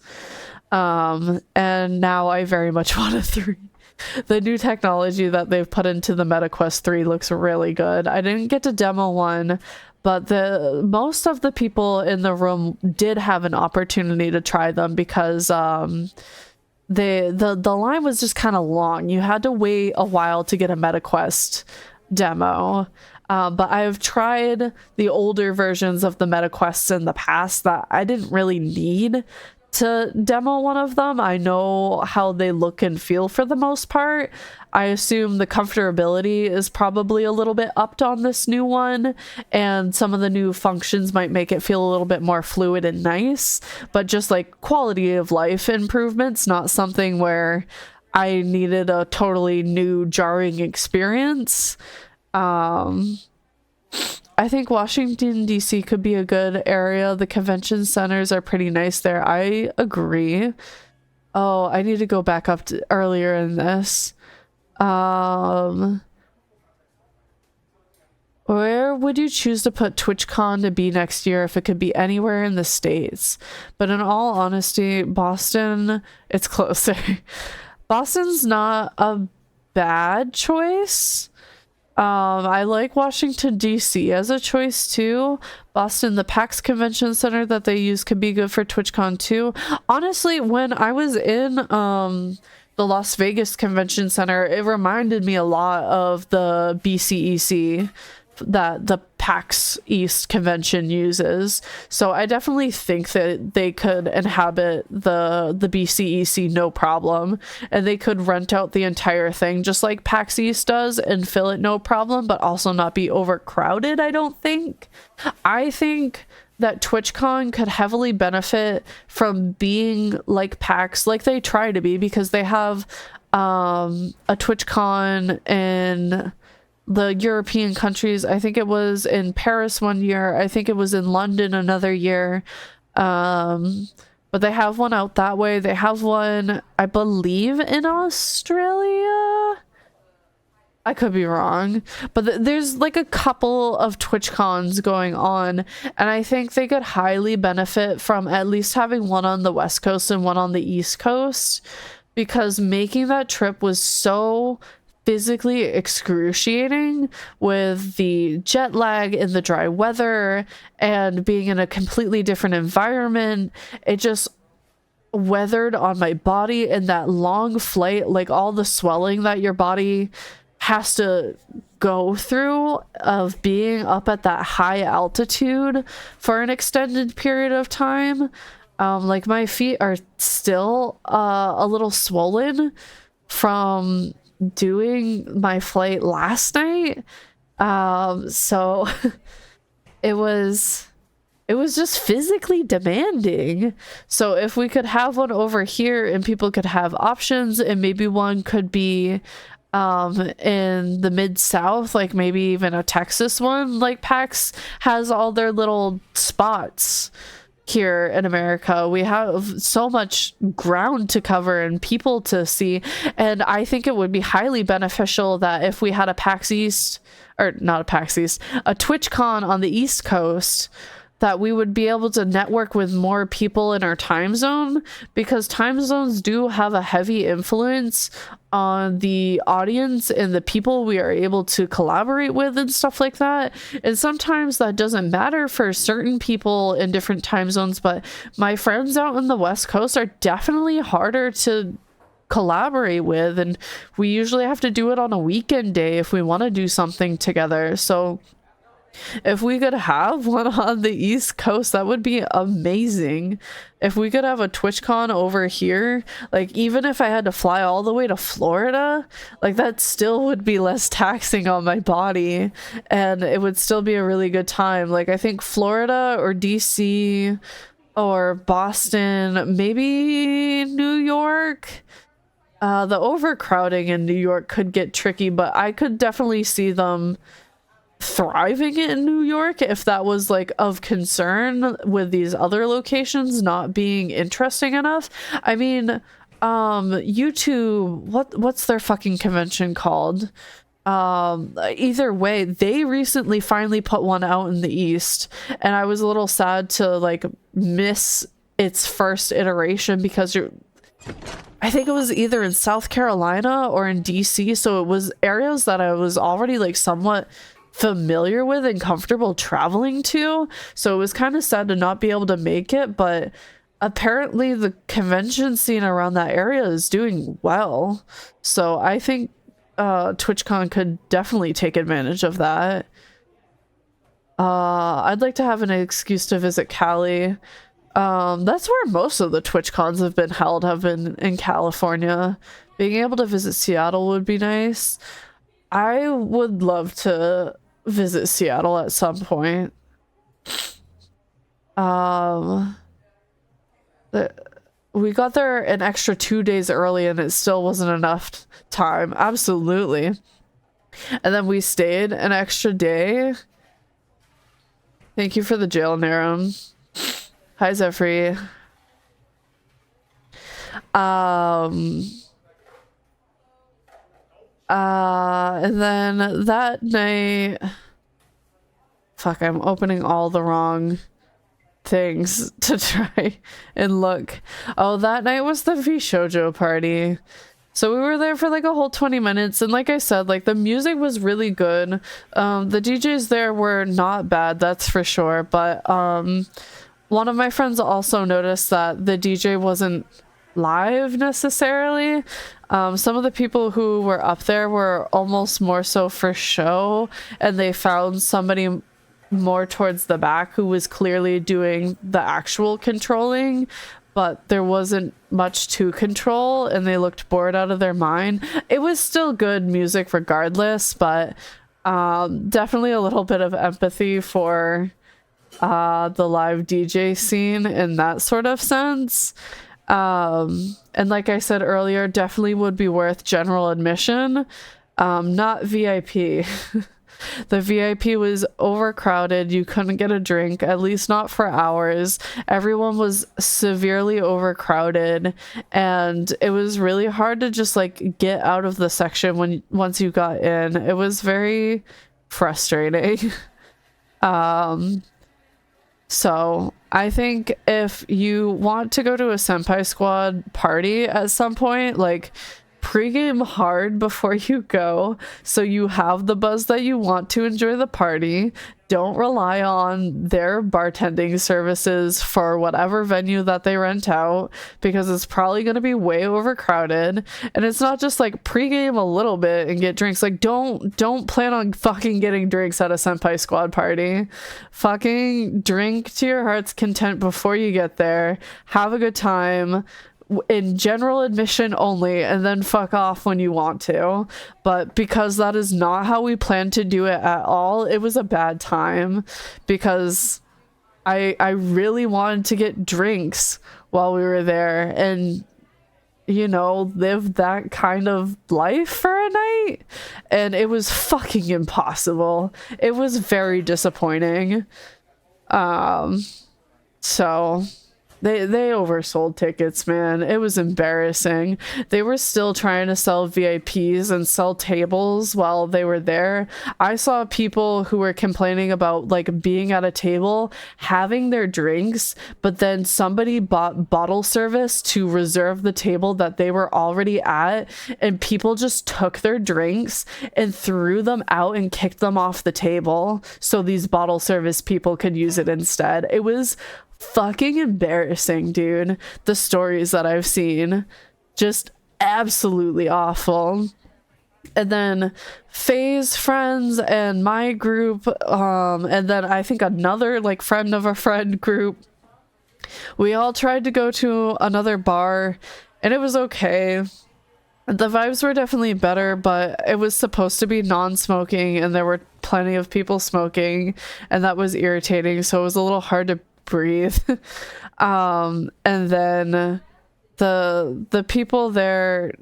And now I very much want a 3. The new technology that they've put into the MetaQuest 3 looks really good. I didn't get to demo one, but most of the people in the room did have an opportunity to try them because the line was just kind of long. You had to wait a while to get a MetaQuest demo. But I've tried the older versions of the MetaQuests in the past that I didn't really need to demo one of them. I know how they look and feel for the most part. I assume the comfortability is probably a little bit upped on this new one, and some of the new functions might make it feel a little bit more fluid and nice, but just like quality of life improvements, not something where I needed a totally new jarring experience. I think Washington, D.C. could be a good area. The convention centers are pretty nice there. I agree. Oh, I need to go back up to earlier in this. Where would you choose to put TwitchCon to be next year if it could be anywhere in the States? But in all honesty, Boston, it's closer. Boston's not a bad choice. I like Washington, D.C. as a choice too. Boston, the PAX Convention Center that they use could be good for TwitchCon too. Honestly, when I was in the Las Vegas Convention Center, it reminded me a lot of the BCEC that the PAX East convention uses. So I definitely think that they could inhabit the BCEC no problem, and they could rent out the entire thing just like PAX East does and fill it no problem, but also not be overcrowded. I think that TwitchCon could heavily benefit from being like PAX, like they try to be, because they have a TwitchCon in the European countries. I think it was in Paris one year. I think it was in London another year. But they have one out that way. They have one, I believe, in Australia. I could be wrong, but there's like a couple of TwitchCons going on, and I think they could highly benefit from at least having one on the West Coast and one on the East Coast, because making that trip was so physically excruciating with the jet lag in the dry weather and being in a completely different environment. It just weathered on my body, and that long flight, like all the swelling that your body has to go through of being up at that high altitude for an extended period of time. Like my feet are still a little swollen from doing my flight last night. So it was just physically demanding. So if we could have one over here and people could have options, and maybe one could be in the mid-south, like maybe even a Texas one, like PAX has all their little spots here in America. We have so much ground to cover and people to see, and I think it would be highly beneficial that if we had a PAX East, or not a PAX East, a TwitchCon on the East Coast, that we would be able to network with more people in our time zone, because time zones do have a heavy influence on the audience and the people we are able to collaborate with and stuff like that. And sometimes that doesn't matter for certain people in different time zones, but my friends out in the West Coast are definitely harder to collaborate with, and we usually have to do it on a weekend day if we want to do something together. So if we could have one on the East Coast, that would be amazing. If we could have a TwitchCon over here, like even if I had to fly all the way to Florida, like that still would be less taxing on my body, and it would still be a really good time. Like I think Florida or DC or Boston, maybe New York. The overcrowding in New York could get tricky, but I could definitely see them thriving in New York if that was like of concern, with these other locations not being interesting enough. I mean, YouTube, what's their fucking convention called? Either way, they recently finally put one out in the East, and I was a little sad to like miss its first iteration, because I think it was either in South Carolina or in DC, so it was areas that I was already like somewhat familiar with and comfortable traveling to, so it was kind of sad to not be able to make it. But apparently the convention scene around that area is doing well, so I think TwitchCon could definitely take advantage of that. I'd like to have an excuse to visit Cali. That's where most of the TwitchCons have been in California. Being able to visit Seattle would be nice. I would love to visit Seattle at some point. We got there an extra 2 days early, and it still wasn't enough time. Absolutely. And then we stayed an extra day. Thank you for the jail, Narum. Hi, Zephyr. And then that night, Fuck, I'm opening all the wrong things to try and look. Oh, that night was the V Shoujo party. So we were there for like a whole 20 minutes, and like I said, like the music was really good. The DJs there were not bad, that's for sure, but one of my friends also noticed that the DJ wasn't live necessarily. Some of the people who were up there were almost more so for show, and they found somebody more towards the back who was clearly doing the actual controlling, but there wasn't much to control and they looked bored out of their mind. It was still good music regardless, but definitely a little bit of empathy for the live DJ scene in that sort of sense. And like I said earlier, definitely would be worth general admission, not VIP. The VIP was overcrowded. You couldn't get a drink, at least not for hours. Everyone was severely overcrowded, and it was really hard to just like get out of the section once you got in. It was very frustrating. So I think if you want to go to a Senpai Squad party at some point, like, pregame hard before you go so you have the buzz that you want to enjoy the party. Don't rely on their bartending services for whatever venue that they rent out, because it's probably going to be way overcrowded. And it's not just like pregame a little bit and get drinks. Like don't plan on fucking getting drinks at a Senpai Squad party. Fucking drink to your heart's content before you get there. Have a good time in general admission only, and then fuck off when you want to. But because that is not how we plan to do it at all, it was a bad time, because I really wanted to get drinks while we were there and, you know, live that kind of life for a night, and it was fucking impossible. It was very disappointing. So They oversold tickets, man. It was embarrassing. They were still trying to sell VIPs and sell tables while they were there. I saw people who were complaining about like being at a table, having their drinks, but then somebody bought bottle service to reserve the table that they were already at, and people just took their drinks and threw them out and kicked them off the table so these bottle service people could use it instead. It was fucking embarrassing, dude. The stories that I've seen, just absolutely awful. And then Faye's friends and my group, and then I think another like friend of a friend group, we all tried to go to another bar, and it was okay. The vibes were definitely better, but it was supposed to be non-smoking, and there were plenty of people smoking, and that was irritating, so it was a little hard to breathe. And then the people there,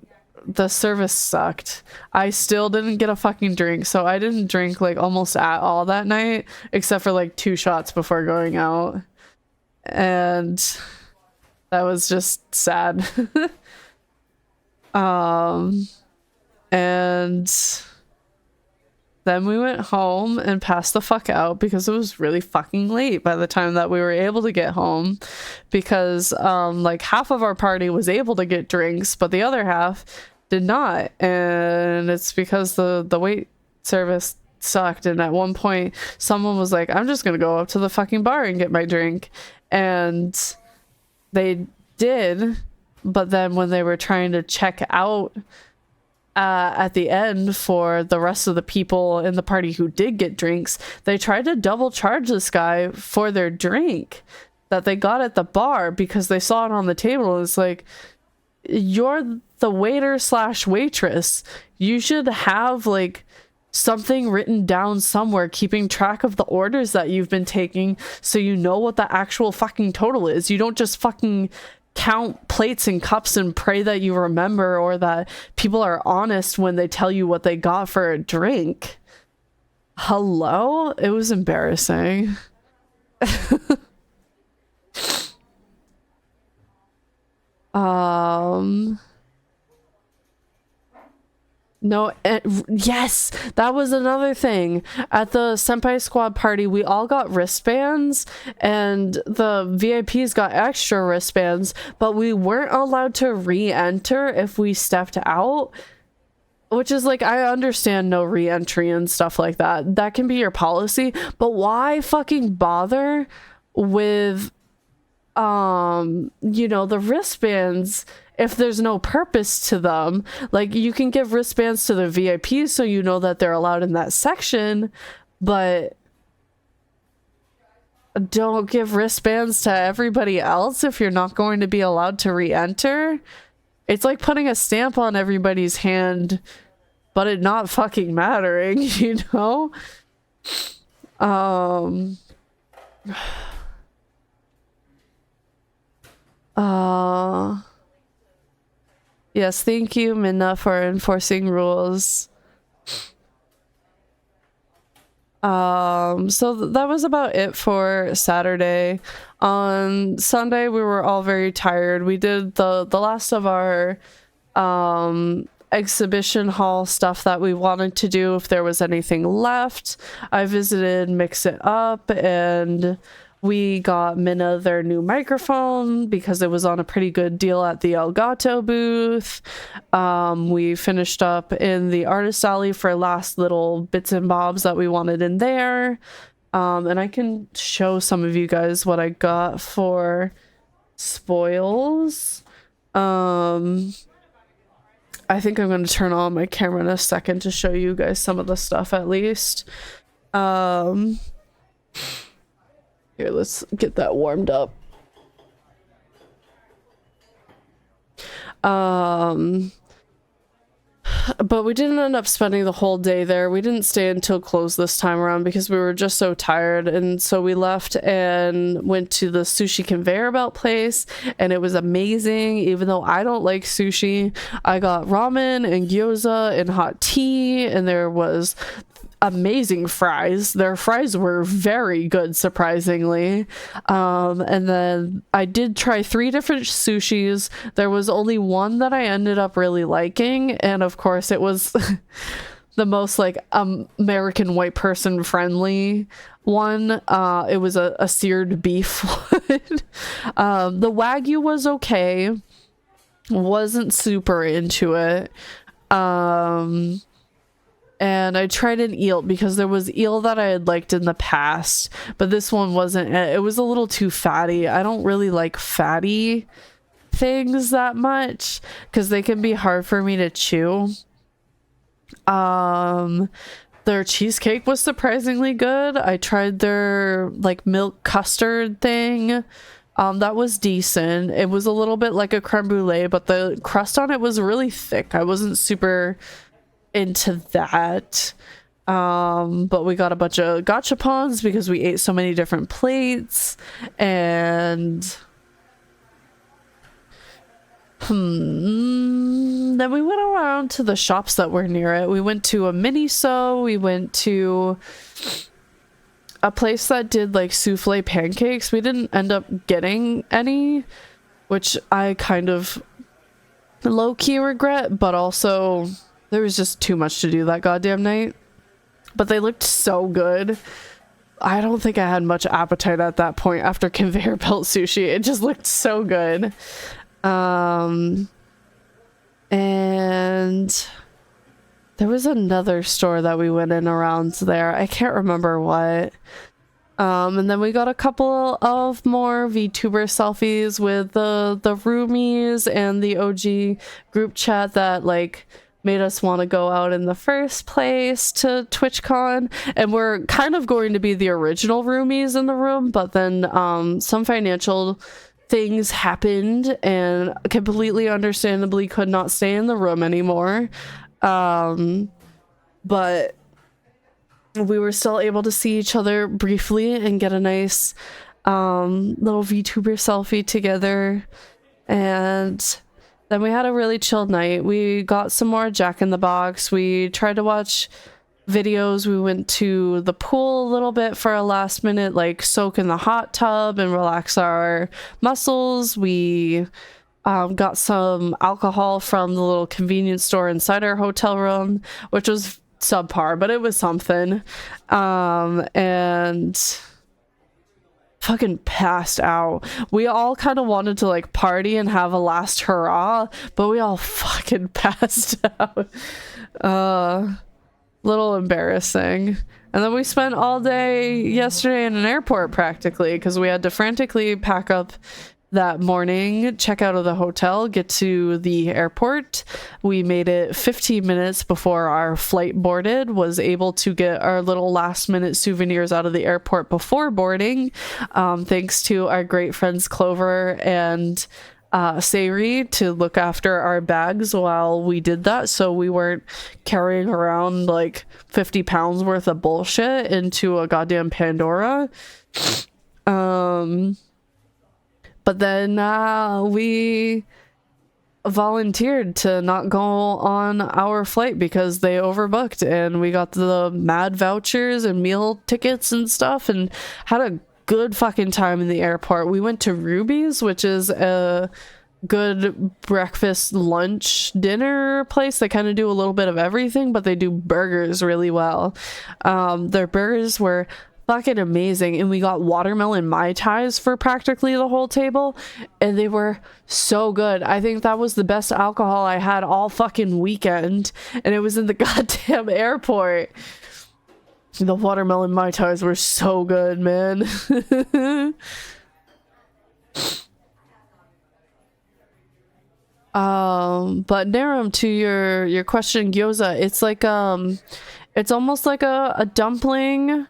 the service sucked. I still didn't get a fucking drink, so I didn't drink like almost at all that night, except for like 2 shots before going out, and that was just sad. And then we went home and passed the fuck out because it was really fucking late by the time that we were able to get home, because like half of our party was able to get drinks, but the other half did not. And it's because the wait service sucked. And at one point someone was like, I'm just gonna go up to the fucking bar and get my drink. And they did, but then when they were trying to check out at the end for the rest of the people in the party who did get drinks, they tried to double charge this guy for their drink that they got at the bar because they saw it on the table. It's like, you're the waiter slash waitress. You should have like something written down somewhere keeping track of the orders that you've been taking, so you know what the actual fucking total is. You don't just fucking count plates and cups and pray that you remember, or that people are honest when they tell you what they got for a drink. Hello? It was embarrassing. No, yes, that was another thing. At the Senpai Squad party, we all got wristbands, and the VIPs got extra wristbands, but we weren't allowed to re-enter if we stepped out. Which is like, I understand no re-entry and stuff like that. That can be your policy, but why fucking bother with, you know, the wristbands if there's no purpose to them? Like, you can give wristbands to the VIPs so you know that they're allowed in that section, but don't give wristbands to everybody else if you're not going to be allowed to re-enter. It's like putting a stamp on everybody's hand, but it not fucking mattering, you know? Yes, thank you, Minna, for enforcing rules. So that was about it for Saturday. On Sunday, we were all very tired. We did the last of our exhibition hall stuff that we wanted to do if there was anything left. I visited Mix It Up, and we got Minna their new microphone because it was on a pretty good deal at the Elgato booth. We finished up in the artist alley for last little bits and bobs that we wanted in there. And I can show some of you guys what I got for spoils. I think I'm going to turn on my camera in a second to show you guys some of the stuff at least. Here, let's get that warmed up. But we didn't end up spending the whole day there. We didn't stay until close this time around because we were just so tired, and so we left and went to the sushi conveyor belt place, and it was amazing. Even though I don't like sushi, I got ramen and gyoza and hot tea, and there was amazing fries. Their fries were very good, surprisingly. And then I did try 3 different sushis. There was only one that I ended up really liking, and of course it was the most like American white person friendly one. It was a seared beef one. The Wagyu was okay. Wasn't super into it. And I tried an eel because there was eel that I had liked in the past, but this one wasn't. It was a little too fatty. I don't really like fatty things that much because they can be hard for me to chew. Their cheesecake was surprisingly good. I tried their like milk custard thing. That was decent. It was a little bit like a creme brulee, but the crust on it was really thick. I wasn't super into that. But we got a bunch of gachapons because we ate so many different plates, and then we went around to the shops that were near it. We went to a Miniso. We went to a place that did like souffle pancakes. We didn't end up getting any, which I kind of low-key regret, but also there was just too much to do that goddamn night. But they looked so good. I don't think I had much appetite at that point after conveyor belt sushi. It just looked so good. And there was another store that we went in around there. I can't remember what. And then we got a couple of more VTuber selfies with the roomies and the OG group chat that like made us want to go out in the first place to TwitchCon. And we're kind of going to be the original roomies in the room, but then some financial things happened and completely understandably could not stay in the room anymore. But we were still able to see each other briefly and get a nice little VTuber selfie together. And then we had a really chill night. We got some more Jack in the Box. We tried to watch videos. We went to the pool a little bit for a last minute like soak in the hot tub and relax our muscles. We got some alcohol from the little convenience store inside our hotel room, which was subpar, but it was something. And fucking passed out. We all kind of wanted to like party and have a last hurrah, but we all fucking passed out. Little embarrassing. And then we spent all day yesterday in an airport practically, because we had to frantically pack up that morning, check out of the hotel, get to the airport. We made it 15 minutes before our flight boarded, was able to get our little last minute souvenirs out of the airport before boarding, thanks to our great friends Clover and Sayri to look after our bags while we did that, so we weren't carrying around like 50 pounds worth of bullshit into a goddamn Pandora. But then we volunteered to not go on our flight because they overbooked, and we got the mad vouchers and meal tickets and stuff and had a good fucking time in the airport. We went to Ruby's, which is a good breakfast, lunch, dinner place. They kind of do a little bit of everything, but they do burgers really well. Their burgers were fucking amazing, and we got watermelon mai tais for practically the whole table, and they were so good. I think that was the best alcohol I had all fucking weekend, and it was in the goddamn airport. The watermelon mai tais were so good, man. But Narum, to your question, gyoza, it's like it's almost like a dumpling.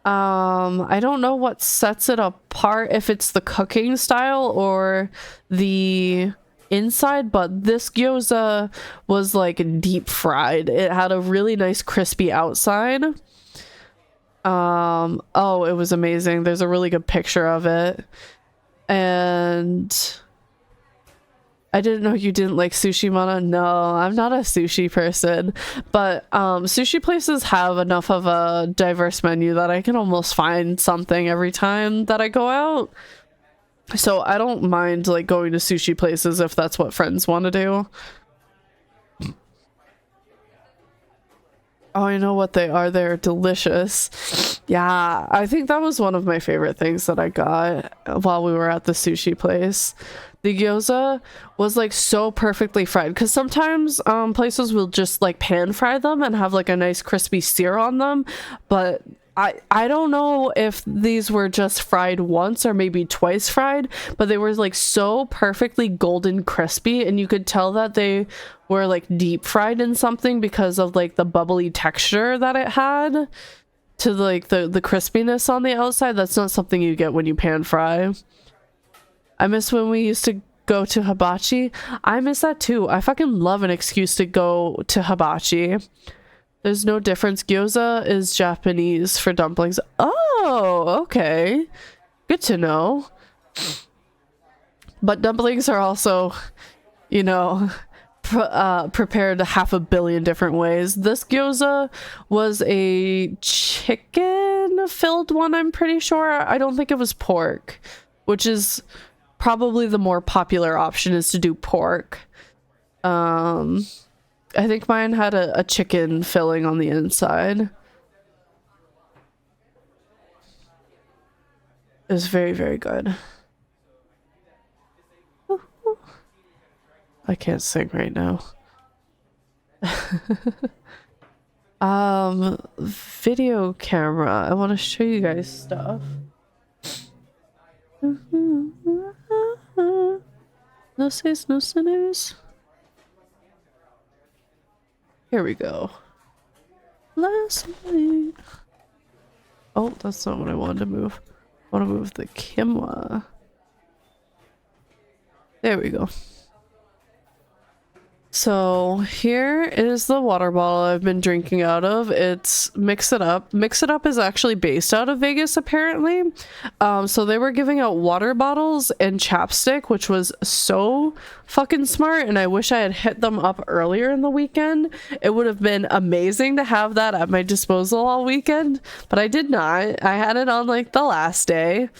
I don't know what sets it apart, if it's the cooking style or the inside, but this gyoza was like deep fried. It had a really nice crispy outside. Oh, it was amazing. There's a really good picture of it. And I didn't know you didn't like sushi, Mana. No, I'm not a sushi person, but sushi places have enough of a diverse menu that I can almost find something every time that I go out. So I don't mind like going to sushi places if that's what friends want to do. Oh, I know what they are. They're delicious. Yeah, I think that was one of my favorite things that I got while we were at the sushi place. The gyoza was like so perfectly fried, because sometimes places will just like pan fry them and have like a nice crispy sear on them, but I don't know if these were just fried once or maybe twice fried, but they were like so perfectly golden crispy, and you could tell that they were like deep fried in something because of like the bubbly texture that it had to like the crispiness on the outside. That's not something you get when you pan fry. I miss when we used to go to hibachi. I miss that too. I fucking love an excuse to go to hibachi. There's no difference. Gyoza is Japanese for dumplings. Oh, okay. Good to know. But dumplings are also, you know, prepared 500 million different ways. This gyoza was a chicken filled one, I'm pretty sure. I don't think it was pork, which is probably the more popular option, is to do pork. I think mine had a chicken filling on the inside. It was very, very good. I can't sing right now. Video camera. I want to show you guys stuff. No says, no sinners. Here we go. Last night. Oh, that's not what I wanted to move. I want to move the camera. There we go. So here is the water bottle I've been drinking out of. It's Mix It Up. Mix It Up is actually based out of Vegas, apparently. So they were giving out water bottles and chapstick, which was so fucking smart, and I wish I had hit them up earlier in the weekend. It would have been amazing to have that at my disposal all weekend, but I did not. I had it on like the last day.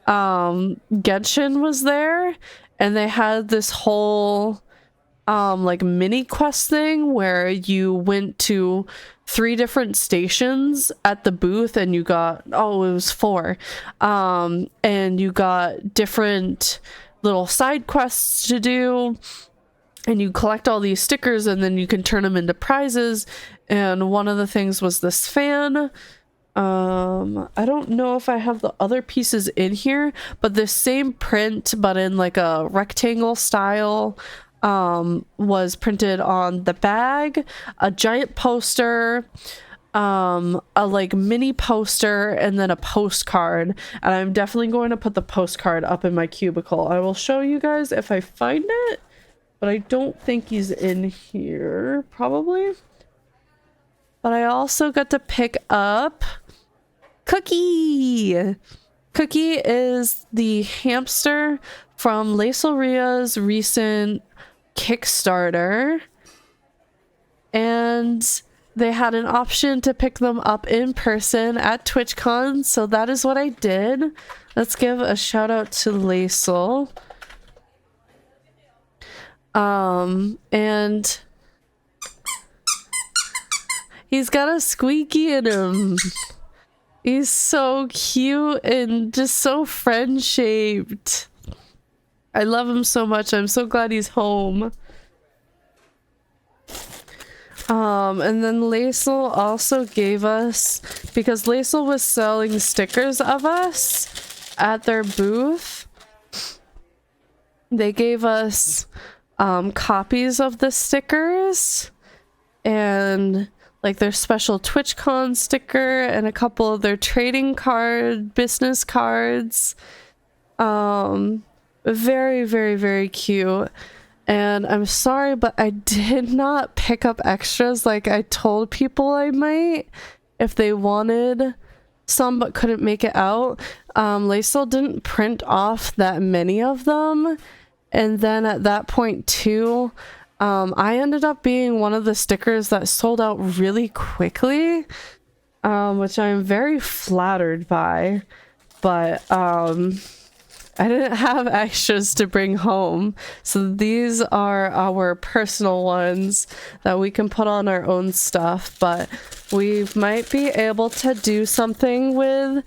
Genshin was there, and they had this whole like mini quest thing where you went to 3 different stations at the booth and you got, oh, it was 4, and you got different little side quests to do, and you collect all these stickers and then you can turn them into prizes. And one of the things was this fan. I don't know if I have the other pieces in here, but the same print but in like a rectangle style was printed on the bag, a giant poster, a like mini poster, and then a postcard. And I'm definitely going to put the postcard up in my cubicle. I will show you guys if I find it, but I don't think he's in here, probably. But I also got to pick up Cookie. Cookie is the hamster from Lacelria's recent Kickstarter, and they had an option to pick them up in person at Twitchcon, so that is what I did. Let's give a shout out to Lacel. And he's got a squeaky in him. He's so cute and just so friend-shaped. I love him so much. I'm so glad he's home. And then Lacel also gave us, because Lacel was selling stickers of us at their booth, they gave us copies of the stickers and like their special TwitchCon sticker and a couple of their trading card business cards. Very, very, very cute. And I'm sorry, but I did not pick up extras like I told people I might if they wanted some but couldn't make it out. Lacel didn't print off that many of them. And then at that point too, I ended up being one of the stickers that sold out really quickly, which I'm very flattered by. But I didn't have extras to bring home, so these are our personal ones that we can put on our own stuff. But we might be able to do something with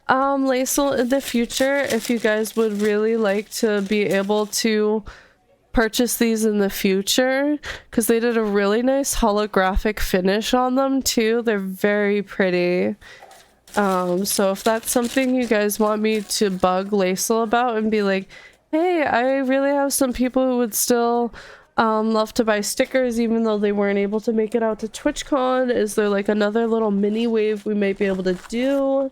Lacel in the future if you guys would really like to be able to purchase these in the future, because they did a really nice holographic finish on them too. They're very pretty. So if that's something you guys want me to bug Lacel about and be like, hey, I really have some people who would still love to buy stickers even though they weren't able to make it out to TwitchCon, is there like another little mini wave we might be able to do?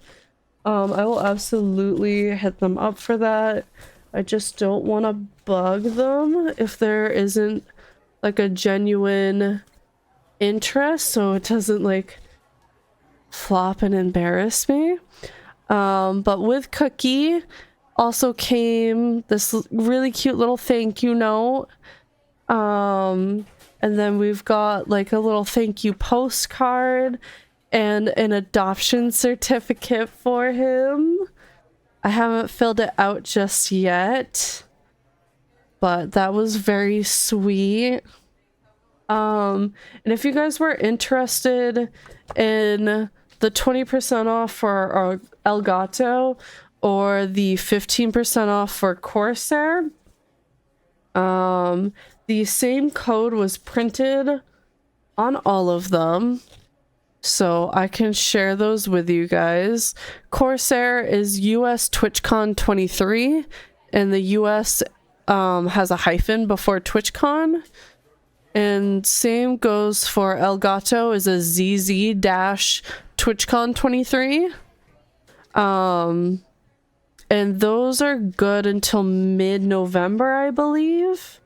I will absolutely hit them up for that. I just don't want to bug them if there isn't like a genuine interest, so it doesn't like flop and embarrass me. But with Cookie also came this really cute little thank you note, and then we've got like a little thank you postcard and an adoption certificate for him. I haven't filled it out just yet, but that was very sweet. And if you guys were interested in the 20% off for Elgato or the 15% off for Corsair, the same code was printed on all of them, so I can share those with you guys. Corsair is US TwitchCon 23, and the US has a hyphen before TwitchCon. And same goes for Elgato, is a ZZ-TwitchCon 23. And those are good until mid-November, I believe.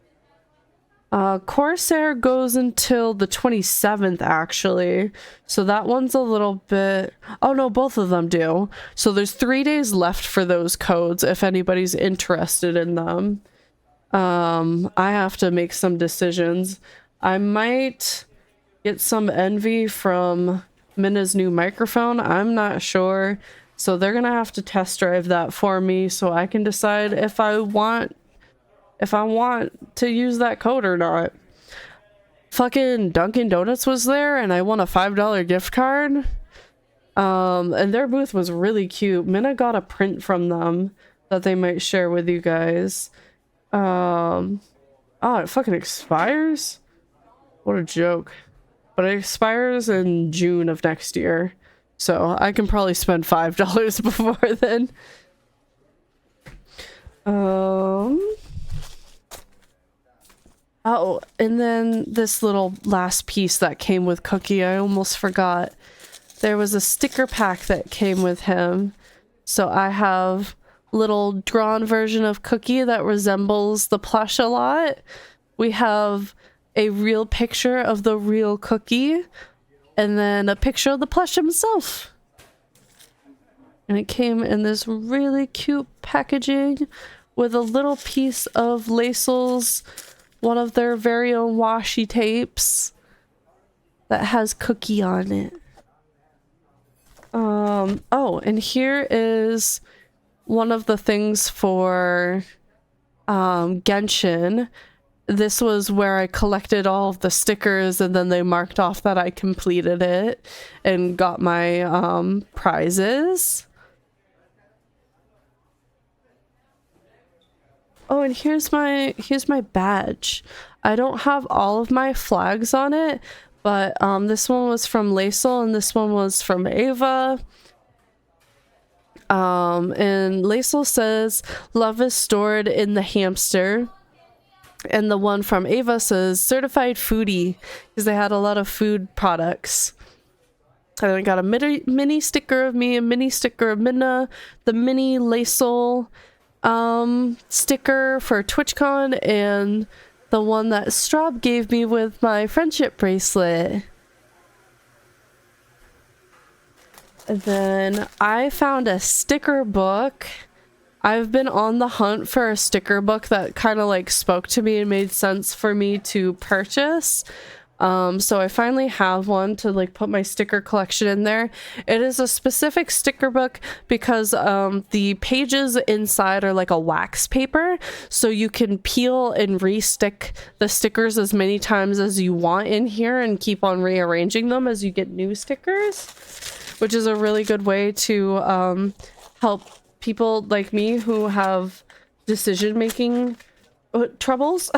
Corsair goes until the 27th, actually. So that one's a little bit... Oh no, both of them do. So there's 3 days left for those codes if anybody's interested in them. I have to make some decisions. I might get some envy from Minna's new microphone. I'm not sure. So they're gonna have to test drive that for me so I can decide if I want if I want to use that code or not. Fucking Dunkin' Donuts was there and I won a $5 gift card. And their booth was really cute. Minna got a print from them that they might share with you guys. Oh, it fucking expires? What a joke. But it expires in June of next year. So I can probably spend $5 before then. Oh, and then this little last piece that came with Cookie, I almost forgot. There was a sticker pack that came with him. So I have a little drawn version of Cookie that resembles the plush a lot. We have a real picture of the real Cookie, and then a picture of the plush himself. And it came in this really cute packaging with a little piece of Lacel's, one of their very own washi tapes that has Cookie on it. Oh, and here is one of the things for Genshin. This was where I collected all of the stickers and then they marked off that I completed it and got my prizes. Oh, and here's my badge. I don't have all of my flags on it, but this one was from Lacel and this one was from Ava. And Lacel says love is stored in the hamster. And the one from Ava says certified foodie, because they had a lot of food products. And I got a mini sticker of me, a mini sticker of Minna, the mini Lacel sticker for Twitchcon, and the one that Straub gave me with my friendship bracelet. And then I found a sticker book. I've been on the hunt for a sticker book that kind of like spoke to me and made sense for me to purchase. So I finally have one to like put my sticker collection in there. It is a specific sticker book because the pages inside are like a wax paper, so you can peel and re-stick the stickers as many times as you want in here and keep on rearranging them as you get new stickers, which is a really good way to help people like me who have decision-making troubles.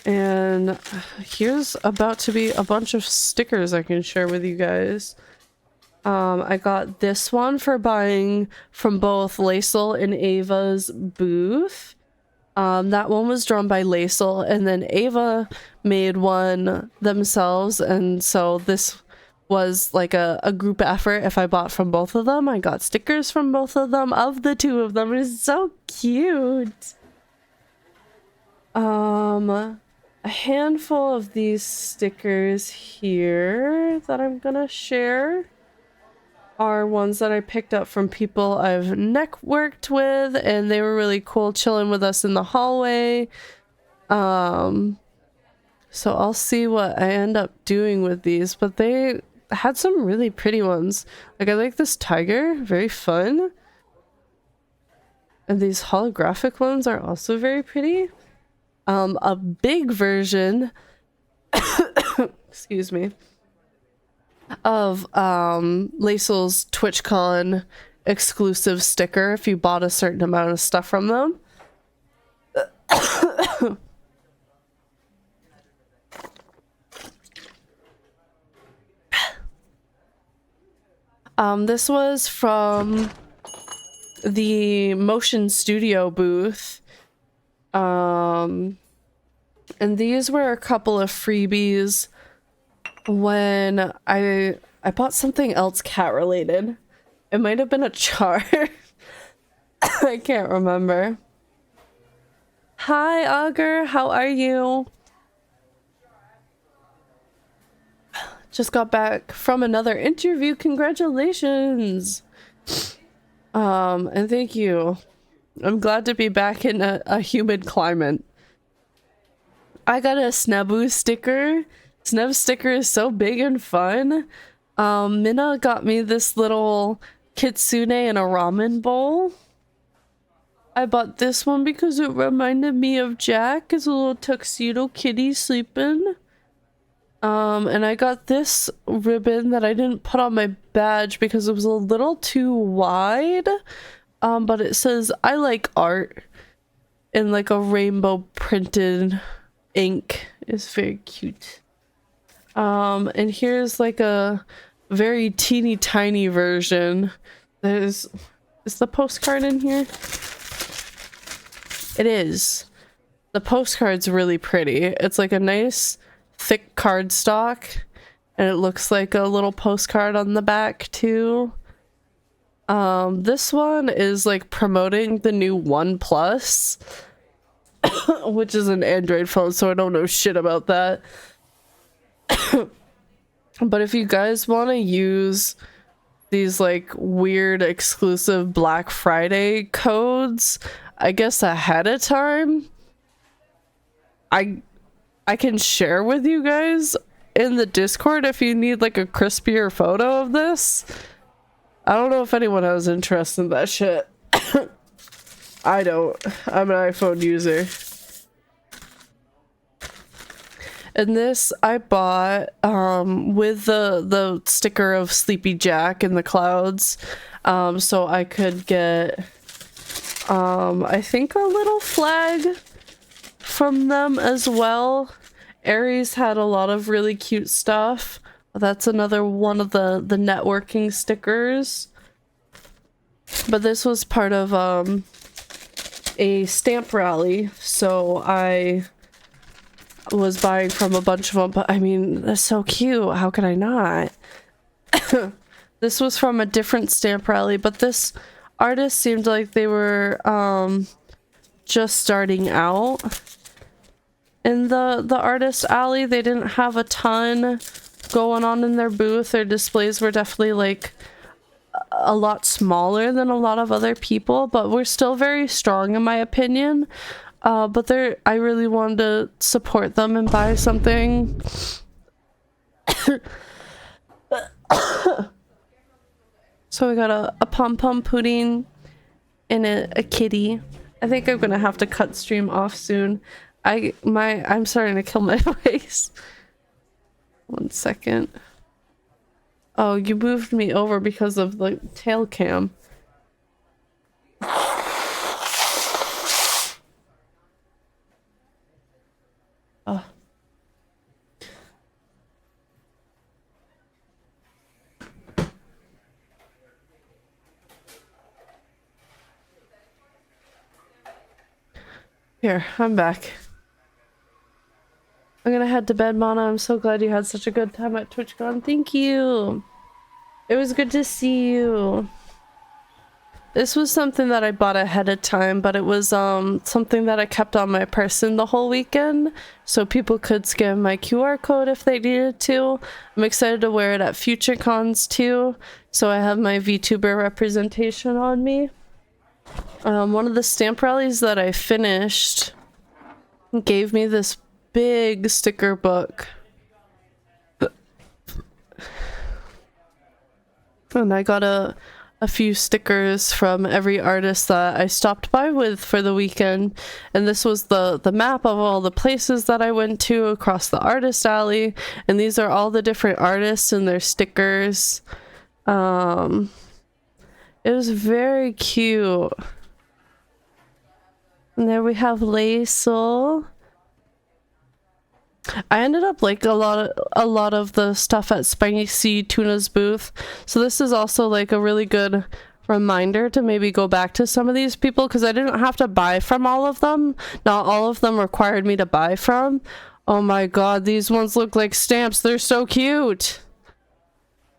And here's about to be a bunch of stickers I can share with you guys. I got this one for buying from both Lacel and Ava's booth. That one was drawn by Lacel, and then Ava made one themselves, and so this was like a group effort. If I bought from both of them, I got stickers from both of them, of the two of them. It's so cute. A handful of these stickers here that I'm gonna share are ones that I picked up from people I've networked with, and they were really cool chilling with us in the hallway. So I'll see what I end up doing with these, but they had some really pretty ones. Like, I like this tiger, very fun. And these holographic ones are also very pretty. A big version excuse me, of Lacel's TwitchCon exclusive sticker if you bought a certain amount of stuff from them. This was from the Motion Studio booth. And these were a couple of freebies when I bought something else cat related. It might have been a chart. I can't remember. Hi Augur, how are you? Just got back from another interview. Congratulations. And thank you. I'm glad to be back in a humid climate. I got a Snabu sticker. Sneb sticker is so big and fun. Minna got me this little kitsune in a ramen bowl. I bought this one because it reminded me of Jack as a little tuxedo kitty sleeping. And I got this ribbon that I didn't put on my badge because it was a little too wide. But it says, I like art in like a rainbow printed ink. It's very cute. And here's like a very teeny tiny version. Is the postcard in here? It is. The postcard's really pretty. It's like a nice thick cardstock, and it looks like a little postcard on the back too. This one is like promoting the new OnePlus, which is an Android phone, so I don't know shit about that. But if you guys want to use these like weird exclusive Black Friday codes, I guess ahead of time, I can share with you guys in the Discord if you need like a crispier photo of this. I don't know if anyone has interest in that shit. I don't. I'm an iPhone user. And this I bought with the sticker of Sleepy Jack in the clouds, so I could get I think a little flag from them as well. Aries had a lot of really cute stuff. That's another one of the networking stickers. But this was part of a stamp rally, so I was buying from a bunch of them. But I mean, that's so cute. How could I not? This was from a different stamp rally, but this artist seemed like they were just starting out in the artist alley. They didn't have a ton going on in their booth. Their displays were definitely like a lot smaller than a lot of other people, but we're still very strong in my opinion. But I really wanted to support them and buy something. So we got a pom-pom pudding and a kitty. I think I'm gonna have to cut stream off soon. I'm starting to kill my face. 1 second. Oh, you moved me over because of the tail cam. Oh. Here, I'm back. I'm gonna head to bed, Mana. I'm so glad you had such a good time at Twitchcon. Thank you. It was good to see you. This was something that I bought ahead of time, but it was something that I kept on my person the whole weekend, so people could scan my QR code if they needed to. I'm excited to wear it at future cons too, so I have my VTuber representation on me. One of the stamp rallies that I finished gave me this big sticker book. And I got a few stickers from every artist that I stopped by with for the weekend. And this was the map of all the places that I went to across the artist alley. And these are all the different artists and their stickers. It was very cute. And there we have Laisel. I ended up like a lot of the stuff at Spicy Tuna's booth, so this is also like a really good reminder to maybe go back to some of these people, because I didn't have to buy from all of them. Not all of them required me to buy from. Oh my god, these ones look like stamps. They're so cute.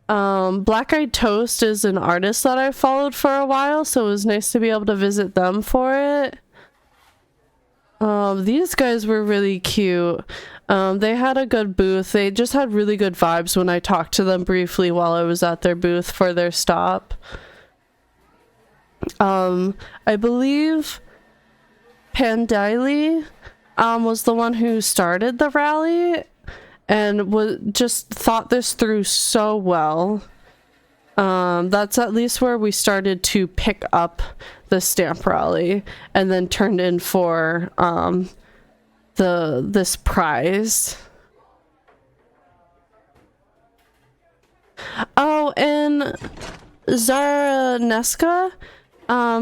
Black Eyed Toast is an artist that I followed for a while, so it was nice to be able to visit them for it. These guys were really cute. They had a good booth. They just had really good vibes when I talked to them briefly while I was at their booth for their stop. I believe Pandiley was the one who started the rally and just thought this through so well. That's at least where we started to pick up the stamp rally and then turned in for this prize. Oh, and Zaraneska,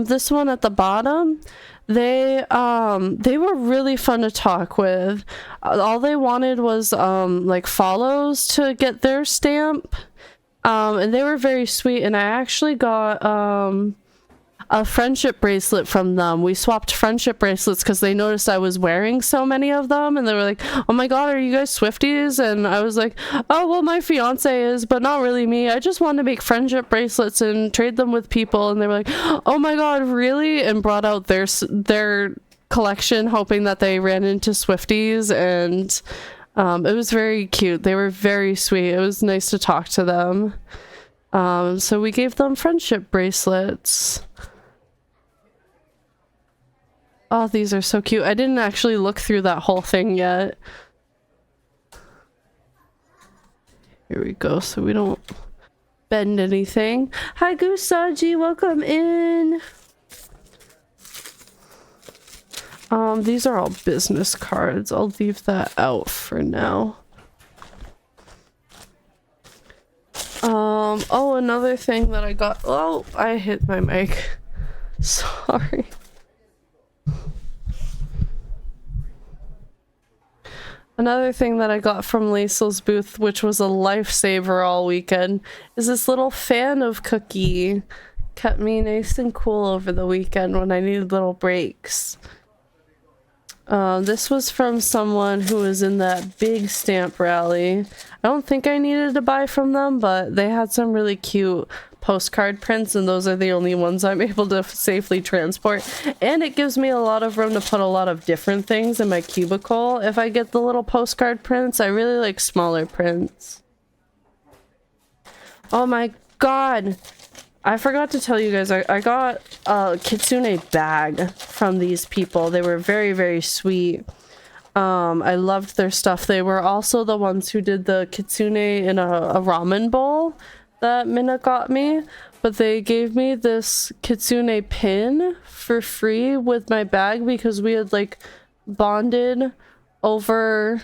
this one at the bottom, they were really fun to talk with. All they wanted was like follows to get their stamp. And they were very sweet, and I actually got a friendship bracelet from them. We swapped friendship bracelets because they noticed I was wearing so many of them, and they were like, oh my god, are you guys Swifties? And I was like, oh well, my fiance is, but not really me. I just want to make friendship bracelets and trade them with people. And they were like, oh my god, really? And brought out their collection, hoping that they ran into Swifties. And it was very cute. They were very sweet. It was nice to talk to them. So we gave them friendship bracelets. Oh, these are so cute. I didn't actually look through that whole thing yet. Here we go, so we don't bend anything. Hi, Gusaji, welcome in. These are all business cards. I'll leave that out for now. Oh, another thing that I got. Oh, I hit my mic. Sorry. Another thing that I got from Laisel's booth, which was a lifesaver all weekend, is this little fan of cookie. Kept me nice and cool over the weekend when I needed little breaks. This was from someone who was in that big stamp rally. I don't think I needed to buy from them, but they had some really cute postcard prints, and those are the only ones I'm able to safely transport. And it gives me a lot of room to put a lot of different things in my cubicle if I get the little postcard prints. I really like smaller prints. Oh my god! I forgot to tell you guys, I got a kitsune bag from these people. They were very, very sweet. I loved their stuff. They were also the ones who did the kitsune in a ramen bowl that Minna got me. But they gave me this kitsune pin for free with my bag because we had like bonded over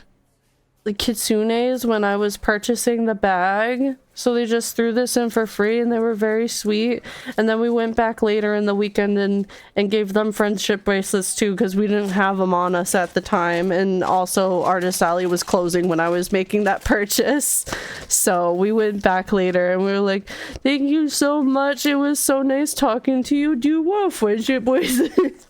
the kitsunes when I was purchasing the bag. So they just threw this in for free, and they were very sweet. And then we went back later in the weekend and gave them friendship bracelets too, because we didn't have them on us at the time. And also Artist Alley was closing when I was making that purchase. So we went back later and we were like, thank you so much. It was so nice talking to you. Do you want friendship bracelets?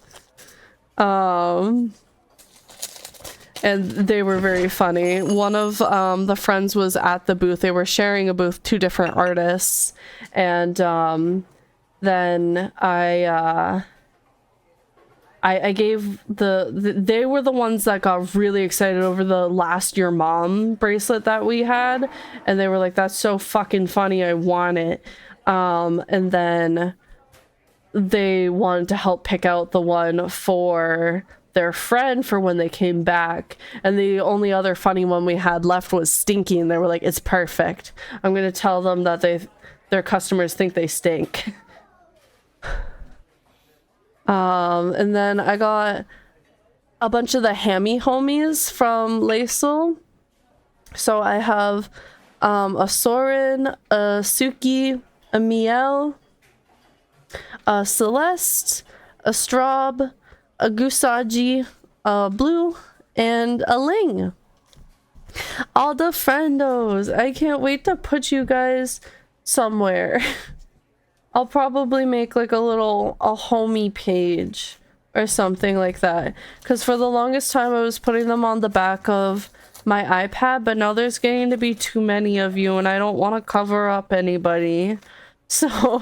And they were very funny. One of the friends was at the booth. They were sharing a booth, two different artists. And then I gave they were the ones that got really excited over the Last Your Mom bracelet that we had. And they were like, that's so fucking funny, I want it. And then they wanted to help pick out the one for their friend for when they came back, and the only other funny one we had left was Stinky, and they were like, it's perfect. I'm gonna tell them that their customers think they stink. And then I got a bunch of the hammy homies from Laisel. So I have a Soren, a Suki, a Miel, a Celeste, a Straub, a Gusaji, a Blue, and a Ling. All the friendos. I can't wait to put you guys somewhere. I'll probably make like a homie page or something like that. Because for the longest time I was putting them on the back of my iPad, but now there's getting to be too many of you and I don't want to cover up anybody. So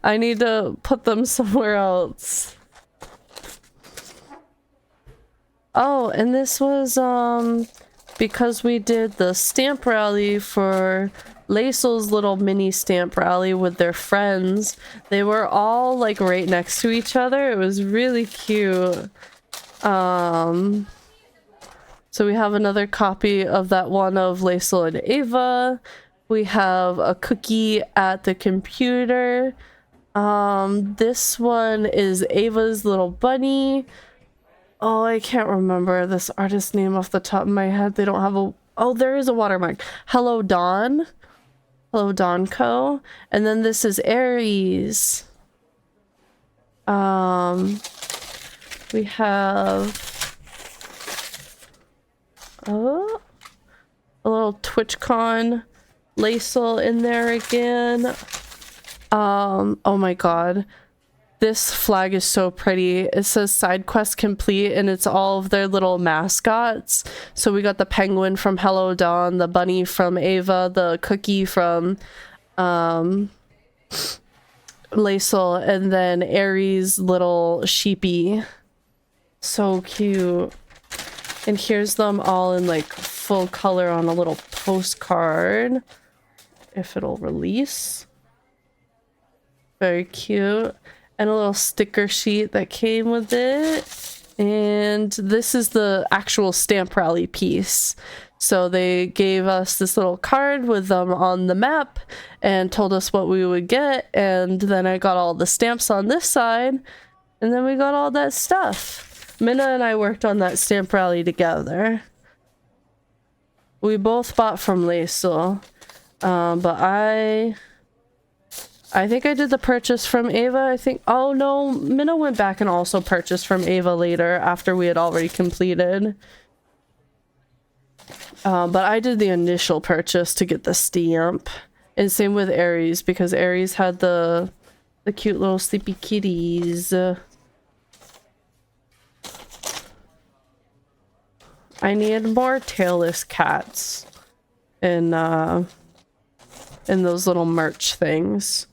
I need to put them somewhere else. Oh, and this was because we did the stamp rally for Laisel's little mini stamp rally with their friends. They were all like right next to each other. It was really cute. So we have another copy of that one of Laisel and Ava. We have a cookie at the computer. This one is Ava's little bunny. Oh, I can't remember this artist's name off the top of my head. They don't have a... Oh, there is a watermark. Hello, Dawn. Hello, Dawn Co. And then this is Aries. We have... Oh, a little TwitchCon Lacel in there again. Oh my god. This flag is so pretty. It says side quest complete and it's all of their little mascots. So we got the penguin from Hello Dawn, the bunny from Ava, the cookie from Lacel, and then Aries' little sheepy. So cute. And here's them all in like full color on a little postcard. If it'll release. Very cute. And a little sticker sheet that came with it. And this is the actual stamp rally piece. So they gave us this little card with them on the map and told us what we would get. And then I got all the stamps on this side. And then we got all that stuff. Minna and I worked on that stamp rally together. We both bought from Lacel. But I think I did the purchase from Ava. I think... Oh no, Minna went back and also purchased from Ava later after we had already completed. But I did the initial purchase to get the stamp. And same with Aries, because Aries had the cute little sleepy kitties. I need more tailless cats in those little merch things.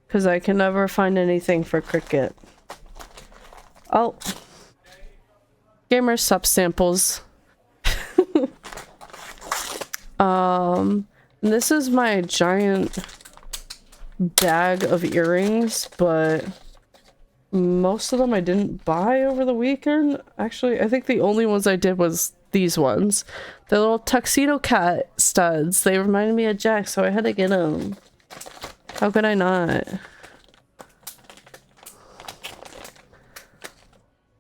Because I can never find anything for Cricket. Oh. Gamer sub samples. This is my giant bag of earrings, but most of them I didn't buy over the weekend. Actually, I think the only ones I did was these ones. The little tuxedo cat studs. They reminded me of Jack, so I had to get them. How could I not?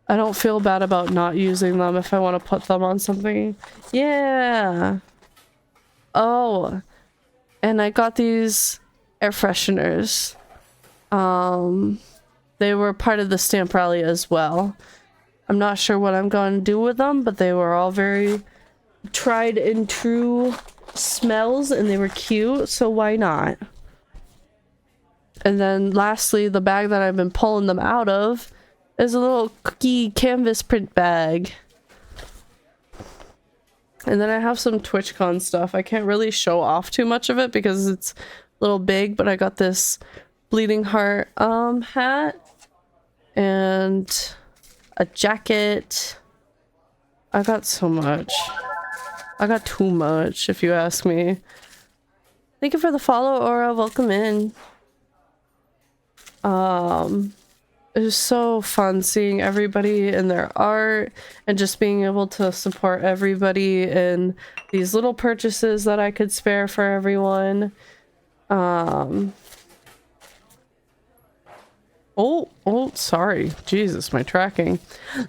I don't feel bad about not using them if I want to put them on something. Yeah. Oh. And I got these air fresheners. They were part of the stamp rally as well. I'm not sure what I'm going to do with them, but they were all very tried and true smells and they were cute, so why not? And then lastly, the bag that I've been pulling them out of is a little cookie canvas print bag. And then I have some TwitchCon stuff. I can't really show off too much of it because it's a little big, but I got this Bleeding Heart hat and a jacket. I got so much. I got too much, if you ask me. Thank you for the follow, Aura. Welcome in. It was so fun seeing everybody in their art and just being able to support everybody in these little purchases that I could spare for everyone. Oh, sorry. Jesus, my tracking.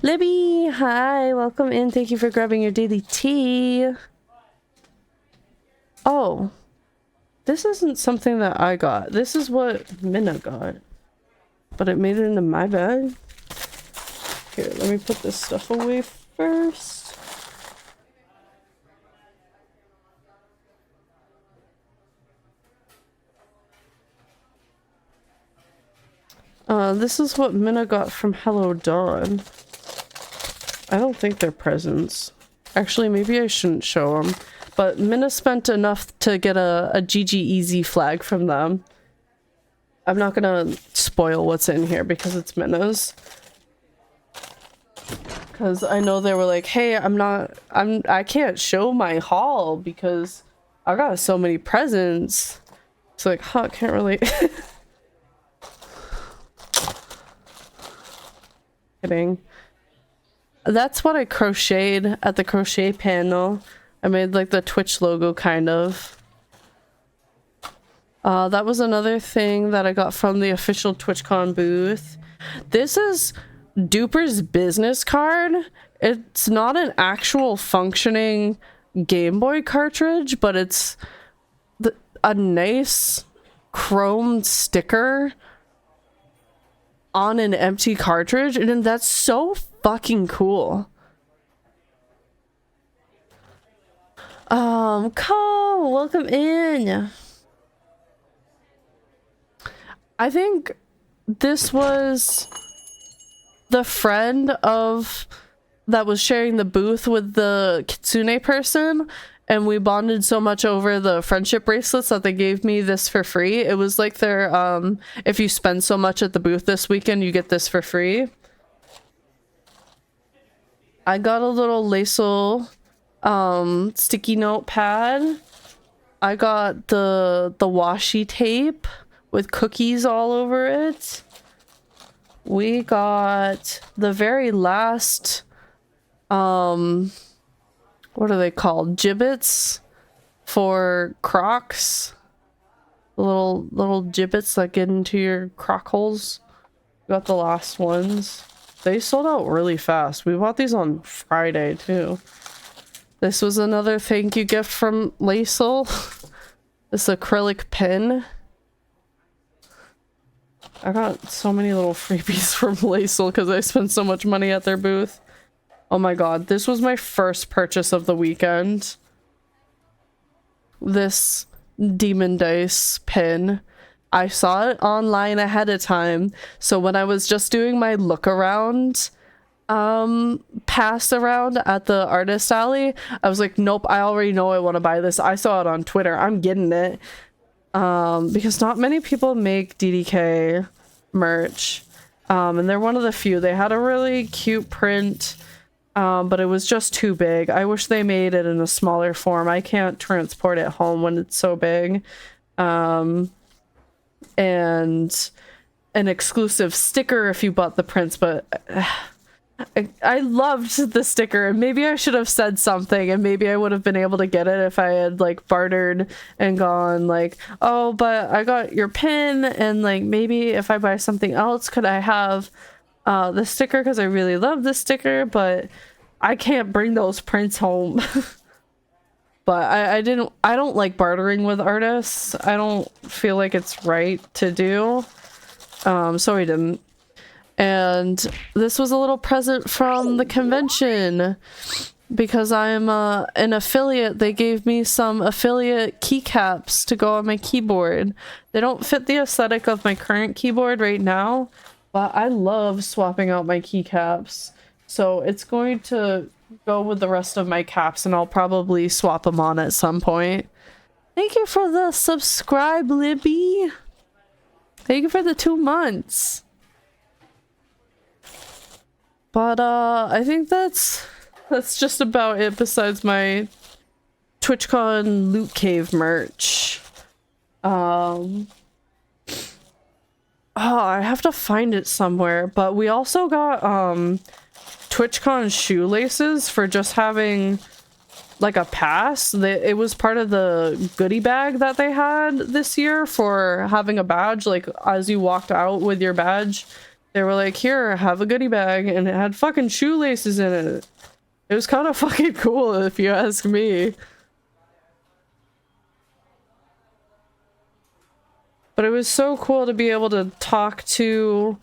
Libby, hi, welcome in. Thank you for grabbing your daily tea. Oh, this isn't something that I got. This is what Minna got. But it made it into my bag. Here, let me put this stuff away first. This is what Minna got from Hello Dawn. I don't think they're presents. Actually, maybe I shouldn't show them. But Minna spent enough to get a GG Easy flag from them. I'm not gonna spoil what's in here because it's Minna's. Because I know they were like, hey, I can't show my haul because I got so many presents. It's like, huh, can't really. Kidding. That's what I crocheted at the crochet panel. I made like the Twitch logo kind of. That was another thing that I got from the official TwitchCon booth. This is Duper's business card. It's not an actual functioning Game Boy cartridge, but it's a nice chrome sticker on an empty cartridge, and that's so fucking cool. Cole, welcome in. I think this was the friend of that was sharing the booth with the Kitsune person, and we bonded so much over the friendship bracelets that they gave me this for free. It was like their if you spend so much at the booth this weekend, you get this for free. I got a little Laceal sticky note pad. I got the washi tape with cookies all over it. We got the very last what are they called? Gibbets for Crocs. Little gibbets that get into your croc holes. Got the last ones. They sold out really fast. We bought these on Friday too. This was another thank you gift from Laceal. This acrylic pen. I got so many little freebies from Laceal because I spent so much money at their booth. Oh my god, this was my first purchase of the weekend. This Demon Dice pin. I saw it online ahead of time, so when I was just doing my look around pass around at the artist alley, I was like, nope, I already know I want to buy this. I saw it on Twitter. I'm getting it. Because not many people make DDK merch. And they're one of the few. They had a really cute print, but it was just too big. I wish they made it in a smaller form. I can't transport it home when it's so big. And an exclusive sticker if you bought the prints, but I loved the sticker, and maybe I should have said something, and maybe I would have been able to get it if I had like bartered and gone like, oh, but I got your pin, and like maybe if I buy something else, could I have the sticker, because I really love the sticker, but I can't bring those prints home. But I don't like bartering with artists. I don't feel like it's right to do. So I didn't. And this was a little present from the convention because I'm an affiliate. They gave me some affiliate keycaps to go on my keyboard. They don't fit the aesthetic of my current keyboard right now, but I love swapping out my keycaps. So it's going to go with the rest of my caps, and I'll probably swap them on at some point. Thank you for the subscribe, Libby. Thank you for the 2 months. But I think that's just about it besides my TwitchCon Loot Cave merch. Oh, I have to find it somewhere, but we also got TwitchCon shoelaces for just having like a pass. It was part of the goodie bag that they had this year for having a badge. Like as you walked out with your badge, they were like, here, have a goodie bag, and it had fucking shoelaces in it. It was kind of fucking cool, if you ask me. But it was so cool to be able to talk to,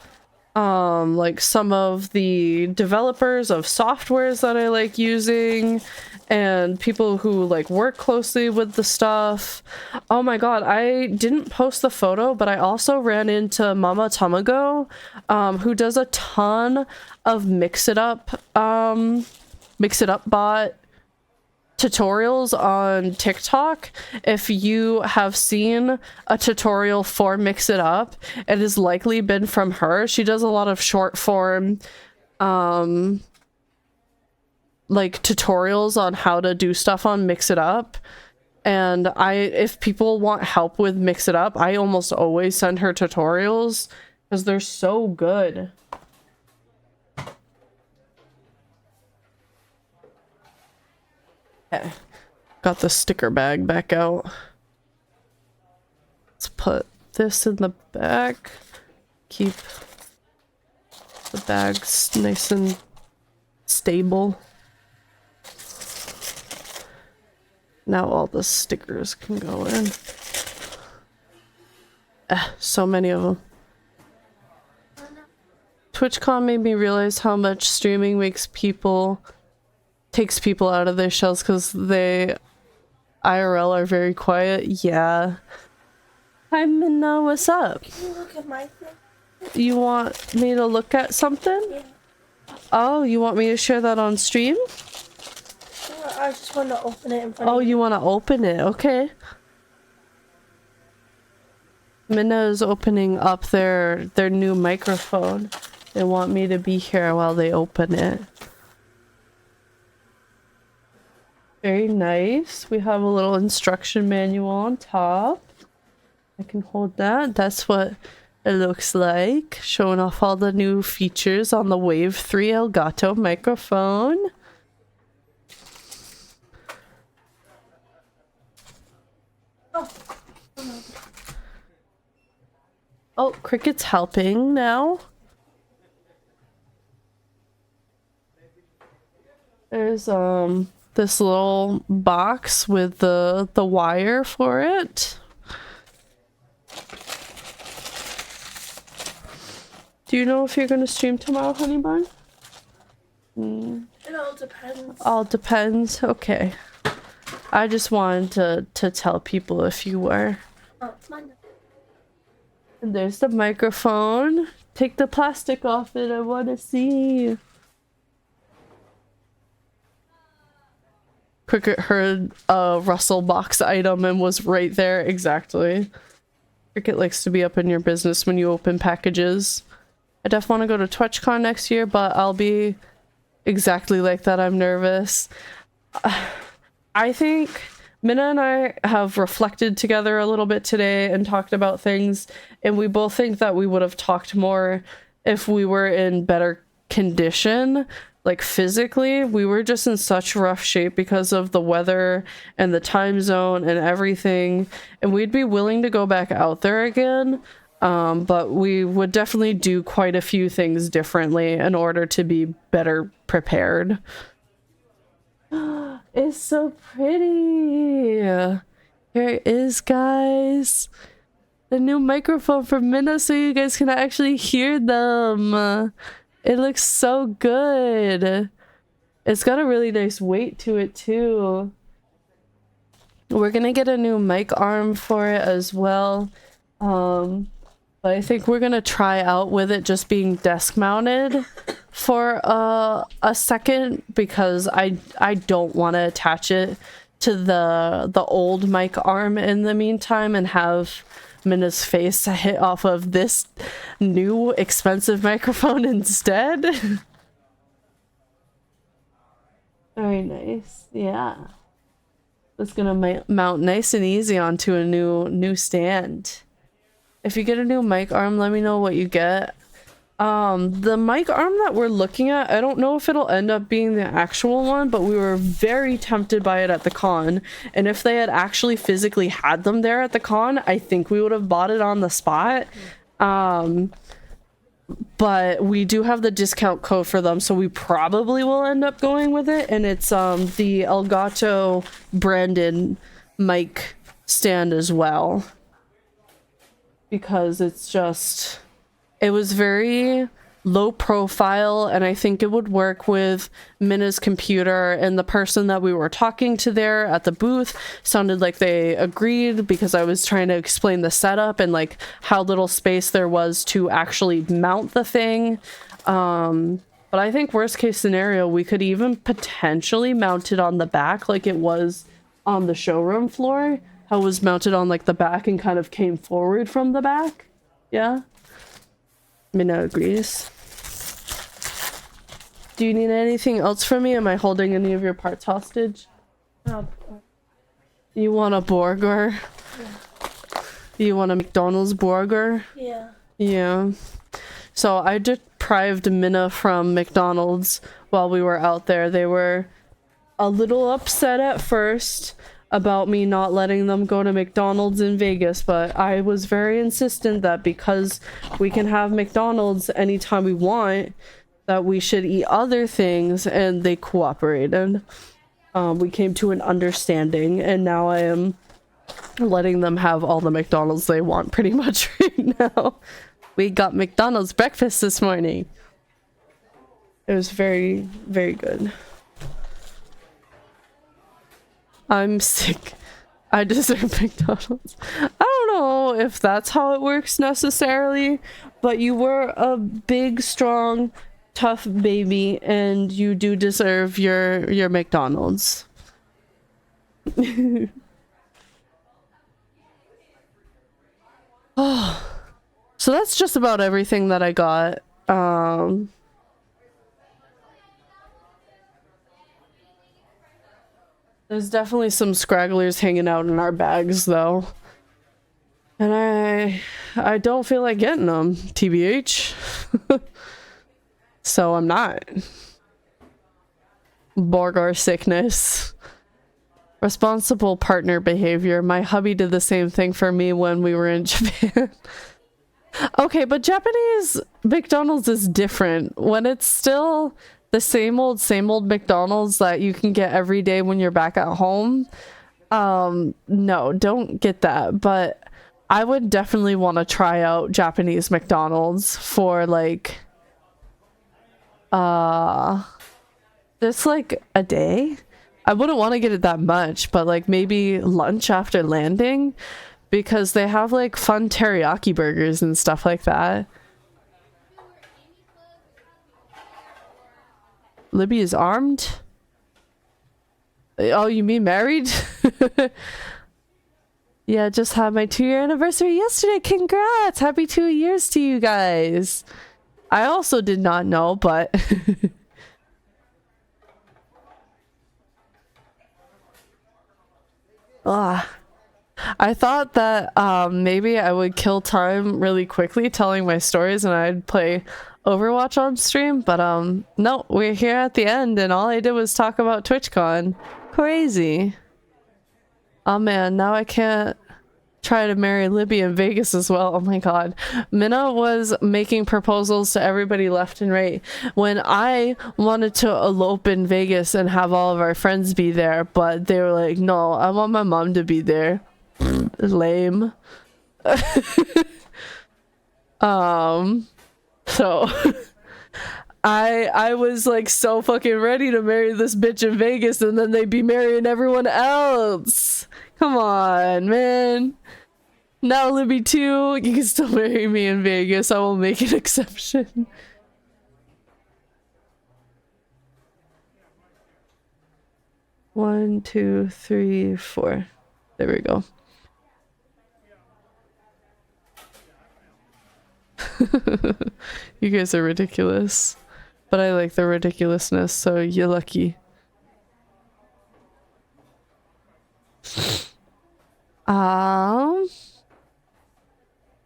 like, some of the developers of softwares that I like using, and people who, like, work closely with the stuff. Oh my god, I didn't post the photo, but I also ran into Mama Tamago, who does a ton of Mix It Up bot tutorials on TikTok. If you have seen a tutorial for Mix It Up, it has likely been from her. She does a lot of short form like tutorials on how to do stuff on Mix It Up, and if people want help with Mix It Up, I almost always send her tutorials because they're so good. Okay. Got the sticker bag back out. Let's put this in the back. Keep the bags nice and stable. Now all the stickers can go in. So many of them. Twitchcon made me realize how much streaming takes people out of their shells because they IRL are very quiet. Yeah. Hi Minna, what's up? Can you look at my thing? You want me to look at something? Yeah. Oh, you want me to share that on stream? I just want to open it in front Oh, of you. you want to open it? Okay. Minna is opening up their new microphone. They want me to be here while they open it. Very nice. We have a little instruction manual on top. I can hold that. That's what it looks like. Showing off all the new features on the Wave 3 Elgato microphone. Oh, Cricket's helping now. There's this little box with the wire for it. Do you know if you're gonna stream tomorrow, honey bun? It all depends. All depends. Okay. I just wanted to tell people if you were. Oh, it's mine. And there's the microphone. Take the plastic off it. I want to see. Cricket heard a Russell box item and was right there. Exactly. Cricket likes to be up in your business when you open packages. I definitely want to go to Twitchcon next year, but I'll be exactly like that. I'm nervous. I think Minna and I have reflected together a little bit today and talked about things, and we both think that we would have talked more if we were in better condition, like physically. We were just in such rough shape because of the weather and the time zone and everything, and we'd be willing to go back out there again, but we would definitely do quite a few things differently in order to be better prepared. It's so pretty. Here it is, guys. The new microphone for Minna so you guys can actually hear them. It looks so good. It's got a really nice weight to it too. We're gonna get a new mic arm for it as well. But I think we're gonna try out with it just being desk mounted for a second, because I don't want to attach it to the old mic arm in the meantime and have Minna's face hit off of this new expensive microphone instead. Very nice. Yeah. It's gonna mount nice and easy onto a new stand. If you get a new mic arm, let me know what you get. The mic arm that we're looking at, I don't know if it'll end up being the actual one, but we were very tempted by it at the con. And if they had actually physically had them there at the con, I think we would have bought it on the spot. But we do have the discount code for them, so we probably will end up going with it. And it's the Elgato branded mic stand as well. Because it's just, it was very low profile, and I think it would work with Minna's computer, and the person that we were talking to there at the booth sounded like they agreed, because I was trying to explain the setup and like how little space there was to actually mount the thing. But I think worst case scenario, we could even potentially mount it on the back like it was on the showroom floor. How it was mounted on like the back and kind of came forward from the back. Yeah. Minna agrees. Do you need anything else from me? Am I holding any of your parts hostage? You want a burger? Yeah. You want a McDonald's burger? Yeah. Yeah. So I deprived Minna from McDonald's while we were out there. They were a little upset at first. about me not letting them go to McDonald's in Vegas, but I was very insistent that because we can have McDonald's anytime we want, that we should eat other things, and they cooperated. We came to an understanding, and now I am letting them have all the McDonald's they want pretty much right now. We got McDonald's breakfast this morning. It was very, very good. I'm sick. I deserve McDonald's. I don't know if that's how it works necessarily, but you were a big, strong, tough baby, and you do deserve your McDonald's. Oh, so that's just about everything that I got. There's definitely some scragglers hanging out in our bags, though. And I don't feel like getting them, TBH. So I'm not. Borgar sickness. Responsible partner behavior. My hubby did the same thing for me when we were in Japan. Okay, but Japanese McDonald's is different. When it's still the same old McDonald's that you can get every day when you're back at home, no, don't get that. But I would definitely want to try out Japanese McDonald's for like just like a day. I wouldn't want to get it that much, but like maybe lunch after landing, because they have like fun teriyaki burgers and stuff like that. Libby is armed? Oh, you mean married? Yeah, just had my 2-year anniversary yesterday. Congrats! Happy 2 years to you guys. I also did not know, but I thought that maybe I would kill time really quickly telling my stories and I'd play Overwatch on stream, but no, we're here at the end and all I did was talk about TwitchCon. Crazy. Oh man, now I can't try to marry Libby in Vegas as well. Oh my god. Minna was making proposals to everybody left and right when I wanted to elope in Vegas and have all of our friends be there, but they were like, no, I want my mom to be there. Lame. So I was like so fucking ready to marry this bitch in Vegas and then they'd be marrying everyone else. Come on, man. Now Libby too, you can still marry me in Vegas. I will make an exception. One, two, three, four. There we go. You guys are ridiculous. But I like the ridiculousness, so you're lucky.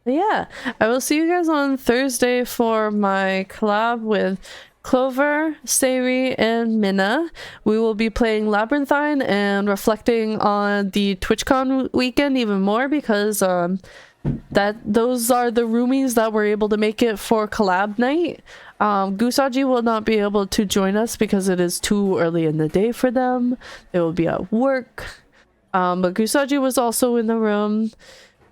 Yeah, I will see you guys on Thursday for my collab with Clover, Sayri, and Minna. We will be playing Labyrinthine and reflecting on the TwitchCon weekend even more because those are the roomies that were able to make it for collab night. Gusaji will not be able to join us because it is too early in the day for them. They will be at work. But Gusaji was also in the room.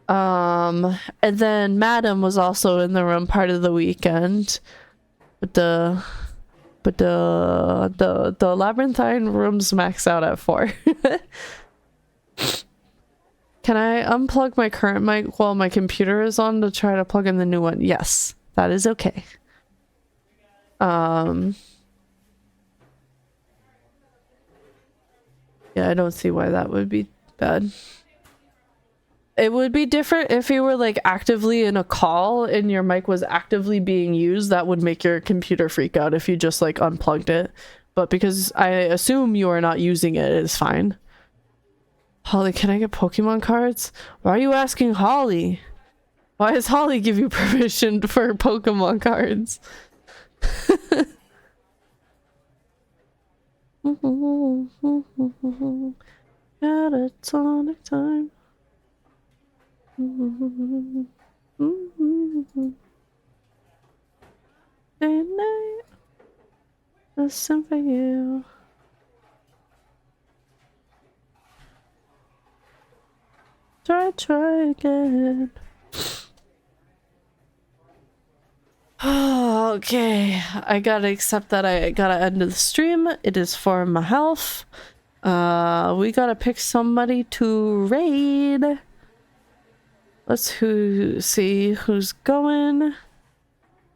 And then Madam was also in the room part of the weekend. But the Labyrinthine rooms max out at 4. Can I unplug my current mic while my computer is on to try to plug in the new one? Yes, that is okay. Yeah, I don't see why that would be bad. It would be different if you were like actively in a call and your mic was actively being used. That would make your computer freak out if you just like unplugged it. But because I assume you are not using it, it's fine. Holly, can I get Pokemon cards? Why are you asking Holly? Why does Holly give you permission for Pokemon cards? Catatonic time. Day and night. Listen for you. Try again. Okay, I gotta accept that I gotta end the stream. It is for my health. We gotta pick somebody to raid. Let's see who's going.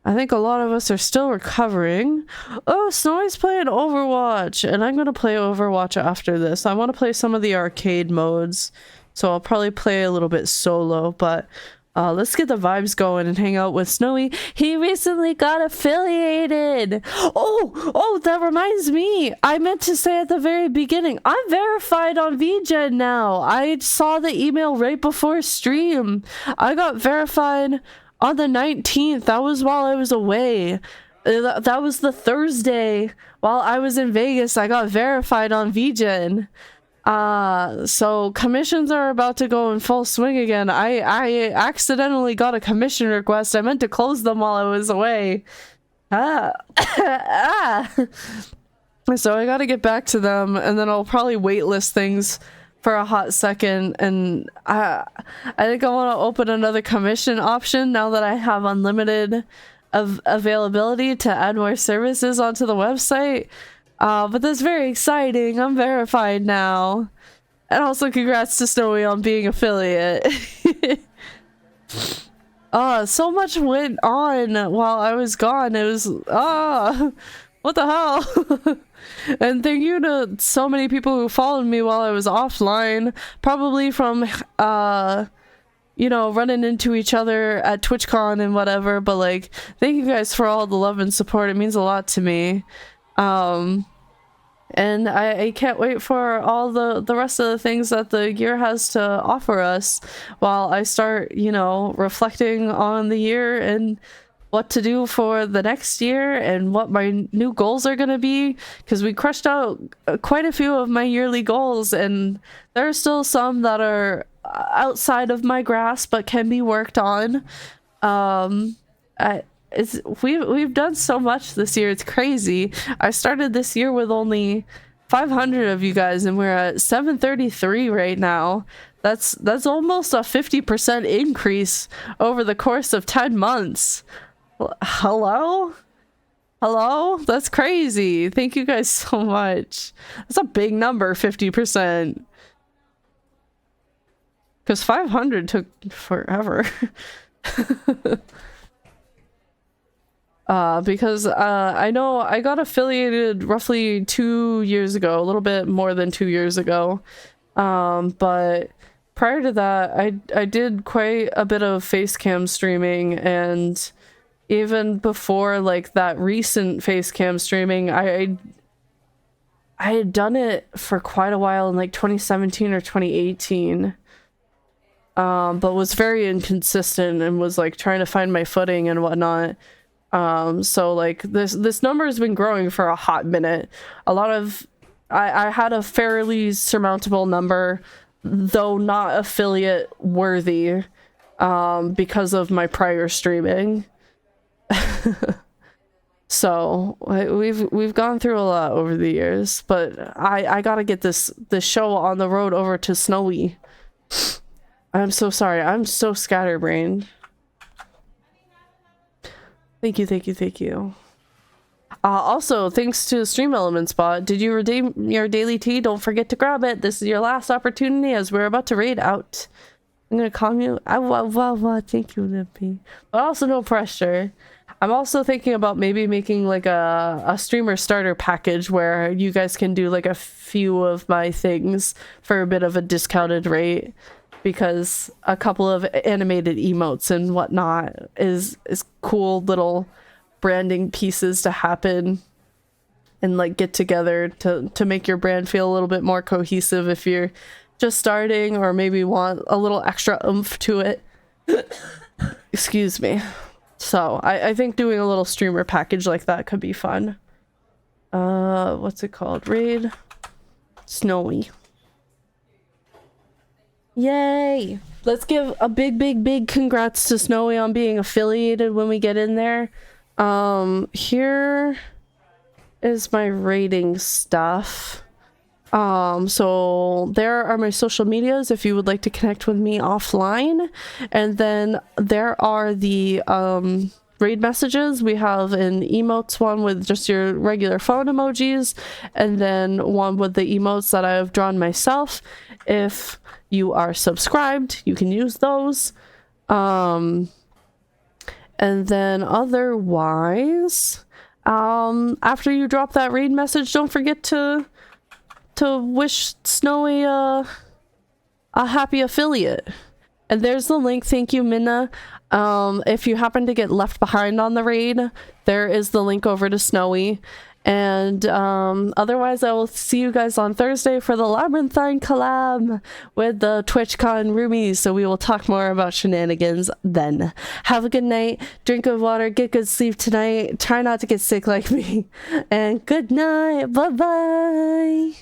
I think a lot of us are still recovering. Oh, Snowy's playing Overwatch, and I'm gonna play Overwatch after this. I want to play some of the arcade modes, so I'll probably play a little bit solo, but let's get the vibes going and hang out with Snowy. He recently got affiliated! Oh, that reminds me! I meant to say at the very beginning, I'm verified on VGen now! I saw the email right before stream. I got verified on the 19th. That was while I was away. That was the Thursday. While I was in Vegas, I got verified on VGen. So commissions are about to go in full swing again. I accidentally got a commission request. I meant to close them while I was away. So I gotta get back to them, and then I'll probably waitlist things for a hot second, and I think I want to open another commission option now that I have unlimited availability to add more services onto the website. But that's very exciting. I'm verified now. And also congrats to Snowy on being affiliate. So much went on while I was gone. It was, what the hell? And thank you to so many people who followed me while I was offline. Probably from, you know, running into each other at Twitchcon and whatever. But, like, thank you guys for all the love and support. It means a lot to me. And I can't wait for all the rest of the things that the year has to offer us while I start, you know, reflecting on the year and what to do for the next year and what my new goals are going to be, because we crushed out quite a few of my yearly goals, and there are still some that are outside of my grasp but can be worked on. We've done so much this year. It's crazy. I started this year with only 500 of you guys, and we're at 733 right now. That's almost a 50% increase over the course of 10 months. Hello? That's crazy. Thank you guys so much. That's a big number, 50%. Because 500 took forever. Because I know I got affiliated roughly 2 years ago, a little bit more than 2 years ago. But prior to that, I did quite a bit of facecam streaming, and even before like that recent facecam streaming, I had done it for quite a while in like 2017 or 2018. But was very inconsistent and was like trying to find my footing and whatnot. So like this number has been growing for a hot minute. I had a fairly surmountable number, though not affiliate worthy, because of my prior streaming. So we've gone through a lot over the years, but I gotta get this show on the road over to Snowy. I'm so sorry. I'm so scatterbrained. Thank you. Also, thanks to Stream Elements bot. Did you redeem your daily tea? Don't forget to grab it. This is your last opportunity as we're about to raid out. I'm gonna calm you. Thank you, Lippy. But also no pressure. I'm also thinking about maybe making like a streamer starter package where you guys can do like a few of my things for a bit of a discounted rate, because a couple of animated emotes and whatnot is cool little branding pieces to happen and like get together to make your brand feel a little bit more cohesive if you're just starting or maybe want a little extra oomph to it. Excuse me. So I think doing a little streamer package like that could be fun. What's it called? Raid Snowy. Yay! Let's give a big congrats to Snowy on being affiliated when we get in there. Here is my rating stuff. So there are my social medias if you would like to connect with me offline. And then there are the raid messages. We have an emotes one with just your regular phone emojis, and then one with the emotes that I've drawn myself. If you are subscribed, you can use those. And then otherwise, after you drop that raid message, don't forget to wish Snowy a happy affiliate. And there's the link. Thank you, Minna. If you happen to get left behind on the raid, there is the link over to Snowy. And otherwise, I will see you guys on Thursday for the Labyrinthine collab with the Twitchcon roomies. So we will talk more about shenanigans then. Have a good night. Drink good water. Get good sleep tonight. Try not to get sick like me. And good night. Bye-bye.